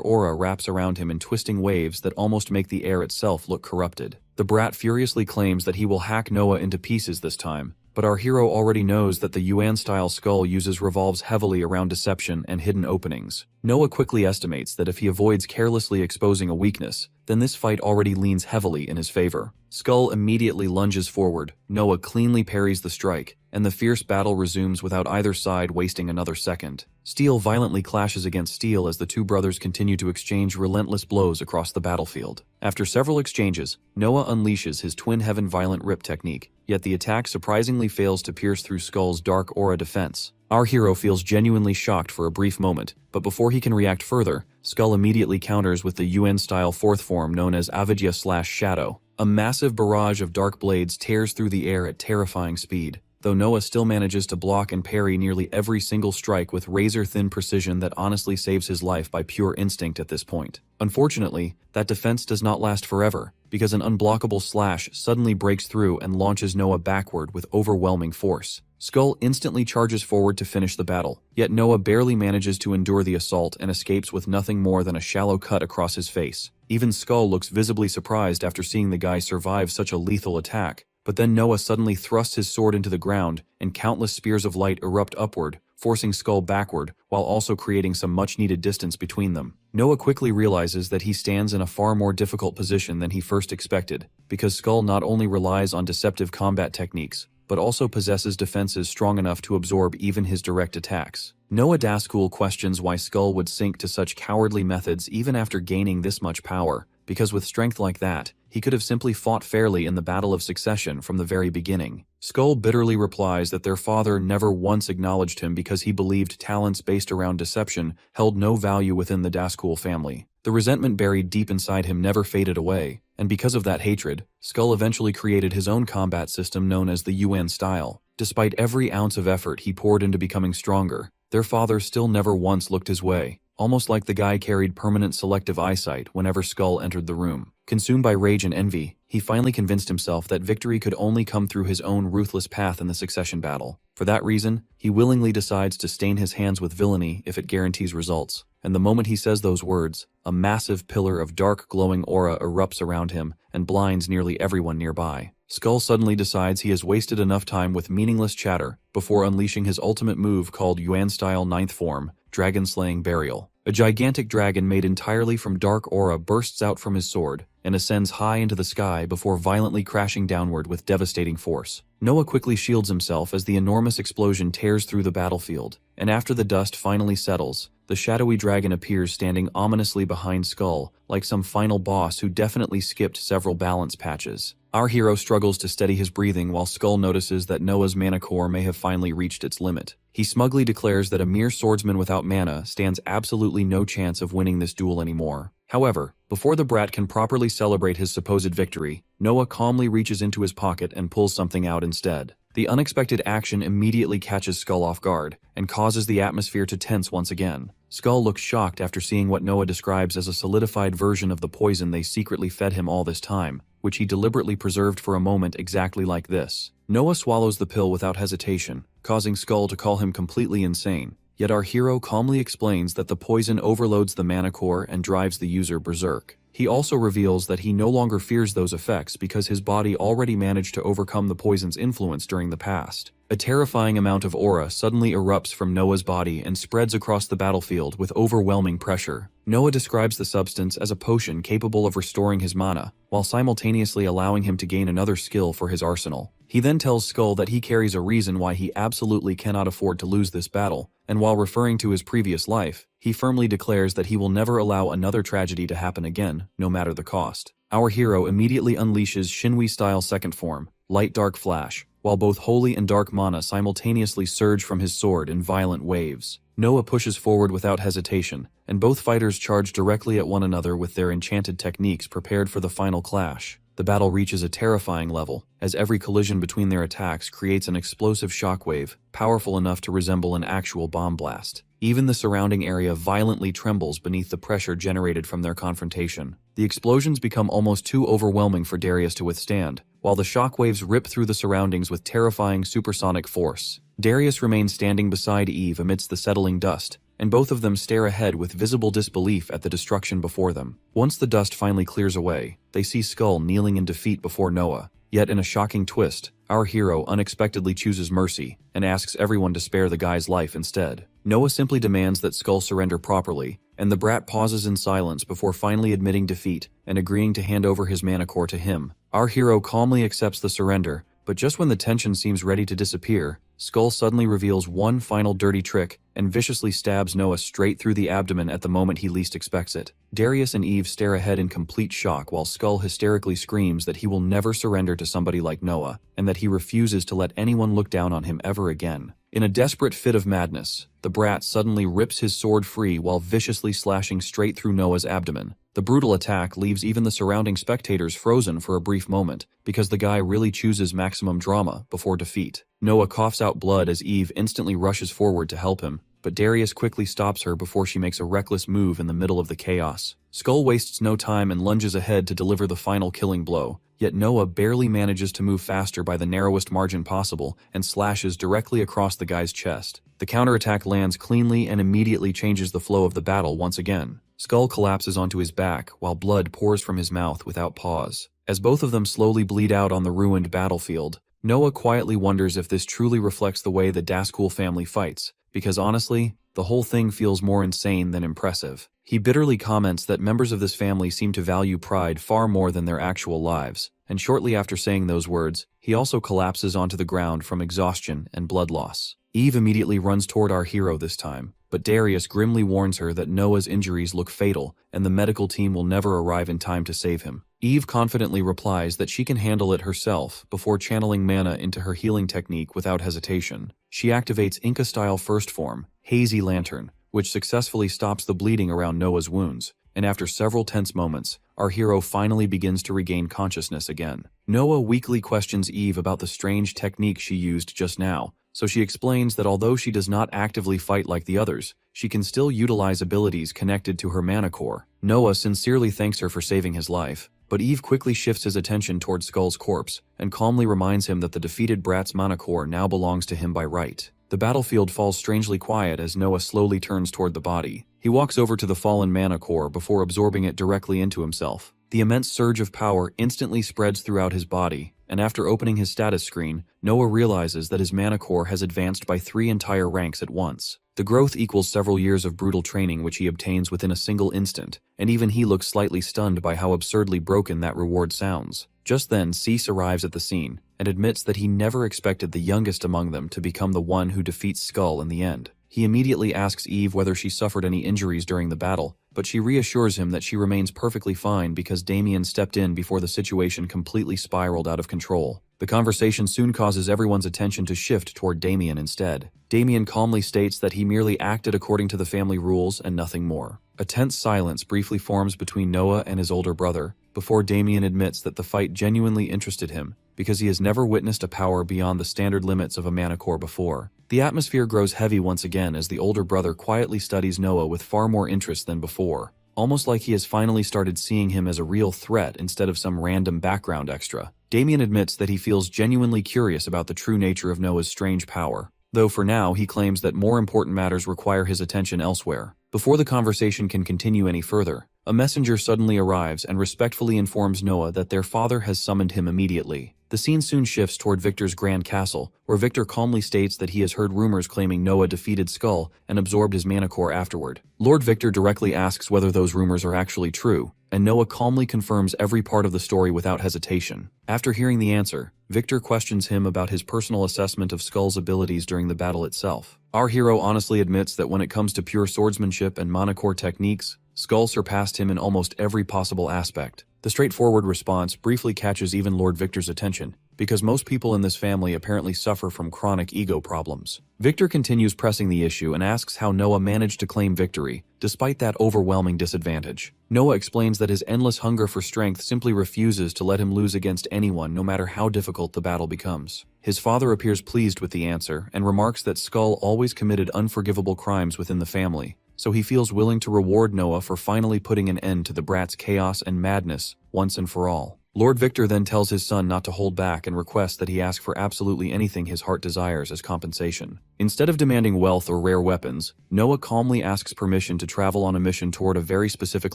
aura wraps around him in twisting waves that almost make the air itself look corrupted. The brat furiously claims that he will hack Noah into pieces this time, but our hero already knows that the Yuan-style skull revolves heavily around deception and hidden openings. Noah quickly estimates that if he avoids carelessly exposing a weakness, then this fight already leans heavily in his favor. Skull immediately lunges forward, Noah cleanly parries the strike, and the fierce battle resumes without either side wasting another second. Steel violently clashes against steel as the two brothers continue to exchange relentless blows across the battlefield. After several exchanges, Noah unleashes his Twin Heaven Violent Rip technique, yet the attack surprisingly fails to pierce through Skull's dark aura defense. Our hero feels genuinely shocked for a brief moment, but before he can react further, Skull immediately counters with the UN-style 4th form known as Avidya/Shadow. A massive barrage of dark blades tears through the air at terrifying speed, though Noah still manages to block and parry nearly every single strike with razor-thin precision that honestly saves his life by pure instinct at this point. Unfortunately, that defense does not last forever, because an unblockable slash suddenly breaks through and launches Noah backward with overwhelming force. Skull instantly charges forward to finish the battle, yet Noah barely manages to endure the assault and escapes with nothing more than a shallow cut across his face. Even Skull looks visibly surprised after seeing the guy survive such a lethal attack, but then Noah suddenly thrusts his sword into the ground and countless spears of light erupt upward, forcing Skull backward while also creating some much-needed distance between them. Noah quickly realizes that he stands in a far more difficult position than he first expected, because Skull not only relies on deceptive combat techniques, but also possesses defenses strong enough to absorb even his direct attacks. Noah Daskul questions why Skull would sink to such cowardly methods even after gaining this much power, because with strength like that, he could have simply fought fairly in the Battle of Succession from the very beginning. Skull bitterly replies that their father never once acknowledged him because he believed talents based around deception held no value within the Daskul family. The resentment buried deep inside him never faded away, and because of that hatred, Skull eventually created his own combat system known as the UN style. Despite every ounce of effort he poured into becoming stronger, their father still never once looked his way, almost like the guy carried permanent selective eyesight whenever Skull entered the room. Consumed by rage and envy, he finally convinced himself that victory could only come through his own ruthless path in the succession battle. For that reason, he willingly decides to stain his hands with villainy if it guarantees results. And the moment he says those words, a massive pillar of dark glowing aura erupts around him and blinds nearly everyone nearby. Skull suddenly decides he has wasted enough time with meaningless chatter before unleashing his ultimate move called Yuan-style 9th form, Dragon-slaying Burial. A gigantic dragon made entirely from dark aura bursts out from his sword and ascends high into the sky before violently crashing downward with devastating force. Noah quickly shields himself as the enormous explosion tears through the battlefield, and after the dust finally settles, the shadowy dragon appears standing ominously behind Skull, like some final boss who definitely skipped several balance patches. Our hero struggles to steady his breathing while Skull notices that Noah's mana core may have finally reached its limit. He smugly declares that a mere swordsman without mana stands absolutely no chance of winning this duel anymore. However, before the brat can properly celebrate his supposed victory, Noah calmly reaches into his pocket and pulls something out instead. The unexpected action immediately catches Skull off guard and causes the atmosphere to tense once again. Skull looks shocked after seeing what Noah describes as a solidified version of the poison they secretly fed him all this time, which he deliberately preserved for a moment exactly like this. Noah swallows the pill without hesitation, causing Skull to call him completely insane. Yet our hero calmly explains that the poison overloads the mana core and drives the user berserk. He also reveals that he no longer fears those effects because his body already managed to overcome the poison's influence during the past. A terrifying amount of aura suddenly erupts from Noah's body and spreads across the battlefield with overwhelming pressure. Noah describes the substance as a potion capable of restoring his mana, while simultaneously allowing him to gain another skill for his arsenal. He then tells Skull that he carries a reason why he absolutely cannot afford to lose this battle, and while referring to his previous life, he firmly declares that he will never allow another tragedy to happen again, no matter the cost. Our hero immediately unleashes Shinwi-style second form, Light Dark Flash, while both holy and dark mana simultaneously surge from his sword in violent waves. Noah pushes forward without hesitation, and both fighters charge directly at one another with their enchanted techniques prepared for the final clash. The battle reaches a terrifying level, as every collision between their attacks creates an explosive shockwave, powerful enough to resemble an actual bomb blast. Even the surrounding area violently trembles beneath the pressure generated from their confrontation. The explosions become almost too overwhelming for Darius to withstand, while the shockwaves rip through the surroundings with terrifying supersonic force. Darius remains standing beside Eve amidst the settling dust, and both of them stare ahead with visible disbelief at the destruction before them. Once the dust finally clears away, they see Skull kneeling in defeat before Noah. Yet in a shocking twist, our hero unexpectedly chooses mercy and asks everyone to spare the guy's life instead. Noah simply demands that Skull surrender properly, and the brat pauses in silence before finally admitting defeat and agreeing to hand over his mana core to him. Our hero calmly accepts the surrender, but just when the tension seems ready to disappear, Skull suddenly reveals one final dirty trick and viciously stabs Noah straight through the abdomen at the moment he least expects it. Darius and Eve stare ahead in complete shock while Skull hysterically screams that he will never surrender to somebody like Noah, and that he refuses to let anyone look down on him ever again. In a desperate fit of madness, the brat suddenly rips his sword free while viciously slashing straight through Noah's abdomen. The brutal attack leaves even the surrounding spectators frozen for a brief moment, because the guy really chooses maximum drama before defeat. Noah coughs out blood as Eve instantly rushes forward to help him, but Darius quickly stops her before she makes a reckless move in the middle of the chaos. Skull wastes no time and lunges ahead to deliver the final killing blow, yet Noah barely manages to move faster by the narrowest margin possible and slashes directly across the guy's chest. The counterattack lands cleanly and immediately changes the flow of the battle once again. Skull collapses onto his back while blood pours from his mouth without pause. As both of them slowly bleed out on the ruined battlefield, Noah quietly wonders if this truly reflects the way the Daskul family fights, because honestly, the whole thing feels more insane than impressive. He bitterly comments that members of this family seem to value pride far more than their actual lives, and shortly after saying those words, he also collapses onto the ground from exhaustion and blood loss. Eve immediately runs toward our hero this time, but Darius grimly warns her that Noah's injuries look fatal and the medical team will never arrive in time to save him. Eve confidently replies that she can handle it herself before channeling mana into her healing technique without hesitation. She activates Inca-style first form, Hazy Lantern, which successfully stops the bleeding around Noah's wounds, and after several tense moments, our hero finally begins to regain consciousness again. Noah weakly questions Eve about the strange technique she used just now, so she explains that although she does not actively fight like the others, she can still utilize abilities connected to her mana core. Noah sincerely thanks her for saving his life, but Eve quickly shifts his attention towards Skull's corpse and calmly reminds him that the defeated brat's mana core now belongs to him by right. The battlefield falls strangely quiet as Noah slowly turns toward the body. He walks over to the fallen mana core before absorbing it directly into himself. The immense surge of power instantly spreads throughout his body, and after opening his status screen, Noah realizes that his mana core has advanced by 3 entire ranks at once. The growth equals several years of brutal training which he obtains within a single instant, and even he looks slightly stunned by how absurdly broken that reward sounds. Just then, Cease arrives at the scene, and admits that he never expected the youngest among them to become the one who defeats Skull in the end. He immediately asks Eve whether she suffered any injuries during the battle, but she reassures him that she remains perfectly fine because Damien stepped in before the situation completely spiraled out of control. The conversation soon causes everyone's attention to shift toward Damien instead. Damien calmly states that he merely acted according to the family rules and nothing more. A tense silence briefly forms between Noah and his older brother, before Damien admits that the fight genuinely interested him, because he has never witnessed a power beyond the standard limits of a mana core before. The atmosphere grows heavy once again as the older brother quietly studies Noah with far more interest than before, almost like he has finally started seeing him as a real threat instead of some random background extra. Damien admits that he feels genuinely curious about the true nature of Noah's strange power, though for now he claims that more important matters require his attention elsewhere. Before the conversation can continue any further, a messenger suddenly arrives and respectfully informs Noah that their father has summoned him immediately. The scene soon shifts toward Victor's grand castle, where Victor calmly states that he has heard rumors claiming Noah defeated Skull and absorbed his mana core afterward. Lord Victor directly asks whether those rumors are actually true, and Noah calmly confirms every part of the story without hesitation. After hearing the answer, Victor questions him about his personal assessment of Skull's abilities during the battle itself. Our hero honestly admits that when it comes to pure swordsmanship and mana core techniques, Skull surpassed him in almost every possible aspect. The straightforward response briefly catches even Lord Victor's attention, because most people in this family apparently suffer from chronic ego problems. Victor continues pressing the issue and asks how Noah managed to claim victory, despite that overwhelming disadvantage. Noah explains that his endless hunger for strength simply refuses to let him lose against anyone no matter how difficult the battle becomes. His father appears pleased with the answer and remarks that Skull always committed unforgivable crimes within the family, so he feels willing to reward Noah for finally putting an end to the brat's chaos and madness once and for all. Lord Victor then tells his son not to hold back and requests that he ask for absolutely anything his heart desires as compensation. Instead of demanding wealth or rare weapons, Noah calmly asks permission to travel on a mission toward a very specific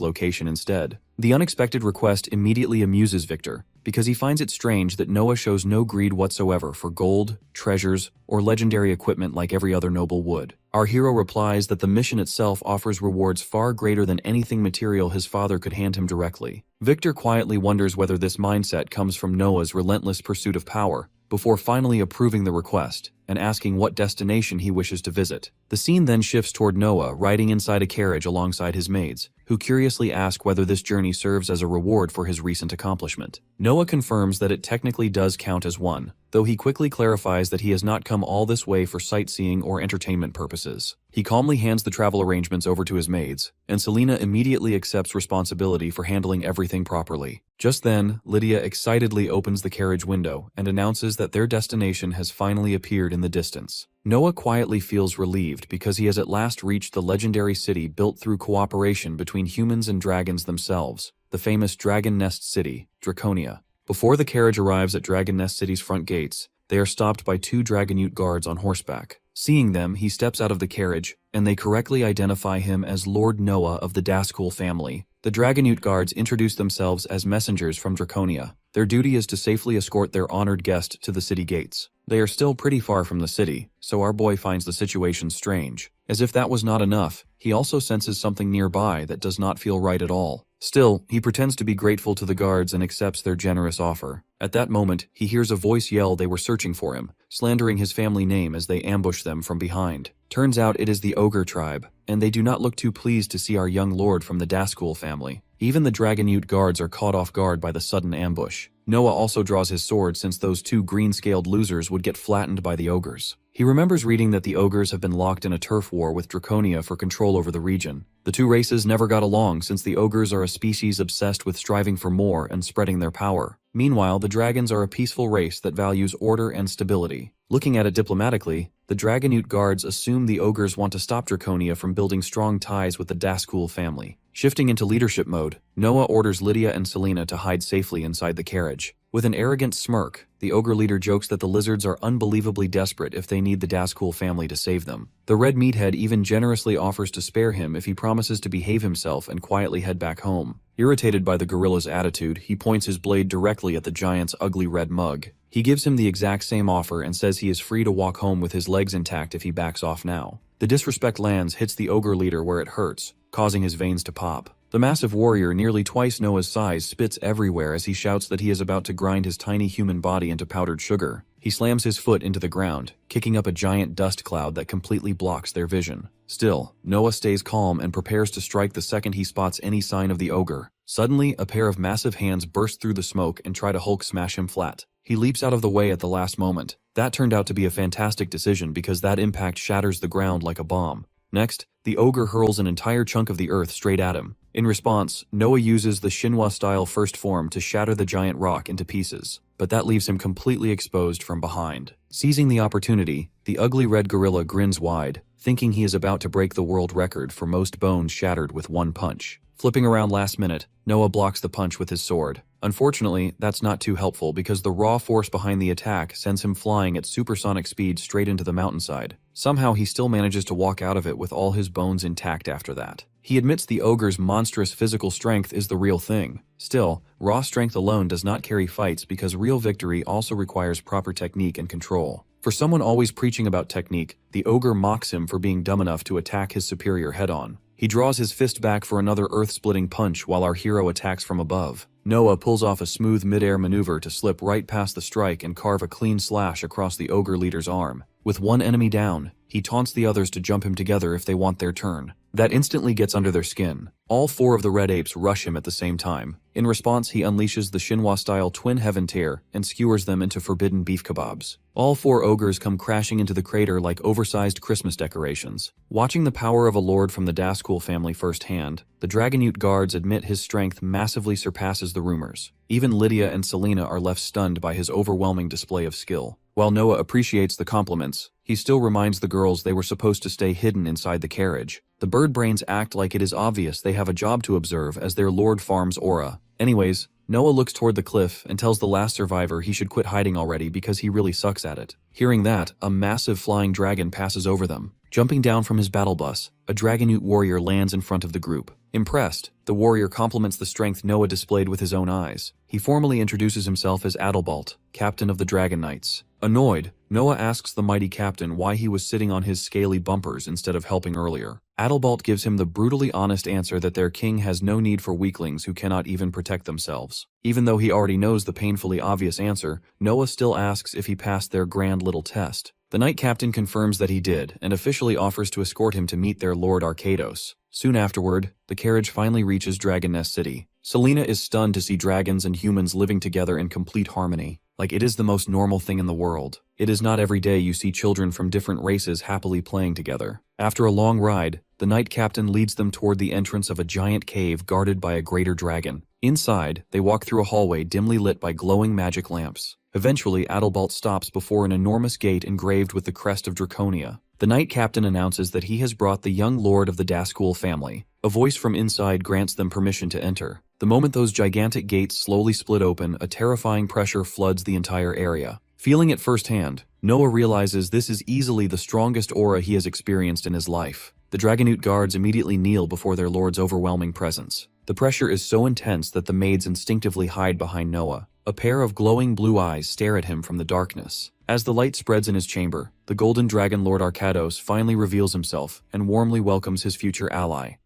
location instead. The unexpected request immediately amuses Victor, because he finds it strange that Noah shows no greed whatsoever for gold, treasures, or legendary equipment like every other noble would. Our hero replies that the mission itself offers rewards far greater than anything material his father could hand him directly. Victor quietly wonders whether this mindset comes from Noah's relentless pursuit of power, before finally approving the request and asking what destination he wishes to visit. The scene then shifts toward Noah riding inside a carriage alongside his maids, who curiously ask whether this journey serves as a reward for his recent accomplishment. Noah confirms that it technically does count as one, though he quickly clarifies that he has not come all this way for sightseeing or entertainment purposes. He calmly hands the travel arrangements over to his maids, and Selena immediately accepts responsibility for handling everything properly. Just then, Lydia excitedly opens the carriage window and announces that their destination has finally appeared in the distance. Noah quietly feels relieved because he has at last reached the legendary city built through cooperation between humans and dragons themselves, the famous Dragon Nest City, Draconia. Before the carriage arrives at Dragon Nest City's front gates, they are stopped by two Dragonute guards on horseback. Seeing them, he steps out of the carriage, and they correctly identify him as Lord Noah of the Daskul family. The Dragonute guards introduce themselves as messengers from Draconia. Their duty is to safely escort their honored guest to the city gates. They are still pretty far from the city, so our boy finds the situation strange. As if that was not enough, he also senses something nearby that does not feel right at all. Still, he pretends to be grateful to the guards and accepts their generous offer. At that moment, he hears a voice yell they were searching for him, slandering his family name as they ambush them from behind. Turns out it is the Ogre tribe, and they do not look too pleased to see our young lord from the Daskul family. Even the Dragonute guards are caught off guard by the sudden ambush. Noah also draws his sword since those two green-scaled losers would get flattened by the ogres. He remembers reading that the ogres have been locked in a turf war with Draconia for control over the region. The two races never got along since the ogres are a species obsessed with striving for more and spreading their power. Meanwhile, the dragons are a peaceful race that values order and stability. Looking at it diplomatically, the Dragonute guards assume the ogres want to stop Draconia from building strong ties with the Daskul family. Shifting into leadership mode, Noah orders Lydia and Selena to hide safely inside the carriage. With an arrogant smirk, the ogre leader jokes that the lizards are unbelievably desperate if they need the Daskul family to save them. The red meathead even generously offers to spare him if he promises to behave himself and quietly head back home. Irritated by the gorilla's attitude, he points his blade directly at the giant's ugly red mug. He gives him the exact same offer and says he is free to walk home with his legs intact if he backs off now. The disrespect lands hits the ogre leader where it hurts, causing his veins to pop. The massive warrior, nearly twice Noah's size, spits everywhere as he shouts that he is about to grind his tiny human body into powdered sugar. He slams his foot into the ground, kicking up a giant dust cloud that completely blocks their vision. Still, Noah stays calm and prepares to strike the second he spots any sign of the ogre. Suddenly, a pair of massive hands burst through the smoke and try to Hulk smash him flat. He leaps out of the way at the last moment. That turned out to be a fantastic decision because that impact shatters the ground like a bomb. Next, the ogre hurls an entire chunk of the earth straight at him. In response, Noah uses the Shinwa-style first form to shatter the giant rock into pieces, but that leaves him completely exposed from behind. Seizing the opportunity, the ugly red gorilla grins wide, thinking he is about to break the world record for most bones shattered with one punch. Flipping around last minute, Noah blocks the punch with his sword. Unfortunately, that's not too helpful because the raw force behind the attack sends him flying at supersonic speed straight into the mountainside. Somehow he still manages to walk out of it with all his bones intact after that. He admits the ogre's monstrous physical strength is the real thing. Still, raw strength alone does not carry fights because real victory also requires proper technique and control. For someone always preaching about technique, the ogre mocks him for being dumb enough to attack his superior head-on. He draws his fist back for another earth-splitting punch while our hero attacks from above. Noah pulls off a smooth mid-air maneuver to slip right past the strike and carve a clean slash across the ogre leader's arm. With one enemy down, he taunts the others to jump him together if they want their turn. That instantly gets under their skin. All 4 of the red apes rush him at the same time. In response, he unleashes the Shinhwa-style twin heaven tear and skewers them into forbidden beef kebabs. All 4 ogres come crashing into the crater like oversized Christmas decorations. Watching the power of a lord from the Dazkul family firsthand, the Dragonute guards admit his strength massively surpasses the rumors. Even Lydia and Selena are left stunned by his overwhelming display of skill. While Noah appreciates the compliments, he still reminds the girls they were supposed to stay hidden inside the carriage. The bird brains act like it is obvious they have a job to observe as their lord farms aura. Anyways, Noah looks toward the cliff and tells the last survivor he should quit hiding already because he really sucks at it. Hearing that, a massive flying dragon passes over them. Jumping down from his battle bus, a Dragonute warrior lands in front of the group. Impressed, the warrior compliments the strength Noah displayed with his own eyes. He formally introduces himself as Adalbalt, captain of the Dragon Knights. Annoyed, Noah asks the mighty captain why he was sitting on his scaly bumpers instead of helping earlier. Adalbalt gives him the brutally honest answer that their king has no need for weaklings who cannot even protect themselves. Even though he already knows the painfully obvious answer, Noah still asks if he passed their grand little test. The knight captain confirms that he did and officially offers to escort him to meet their lord Arcados. Soon afterward, the carriage finally reaches Dragon Nest City. Selena is stunned to see dragons and humans living together in complete harmony. Like it is the most normal thing in the world. It is not every day you see children from different races happily playing together. After a long ride, the knight captain leads them toward the entrance of a giant cave guarded by a greater dragon. Inside, they walk through a hallway dimly lit by glowing magic lamps. Eventually, Adalbalt stops before an enormous gate engraved with the crest of Draconia. The knight captain announces that he has brought the young lord of the Dazkul family. A voice from inside grants them permission to enter. The moment those gigantic gates slowly split open, a terrifying pressure floods the entire area. Feeling it firsthand, Noah realizes this is easily the strongest aura he has experienced in his life. The Dragonute guards immediately kneel before their lord's overwhelming presence. The pressure is so intense that the maids instinctively hide behind Noah. A pair of glowing blue eyes stare at him from the darkness. As the light spreads in his chamber, the golden dragon lord Arcados finally reveals himself and warmly welcomes his future ally.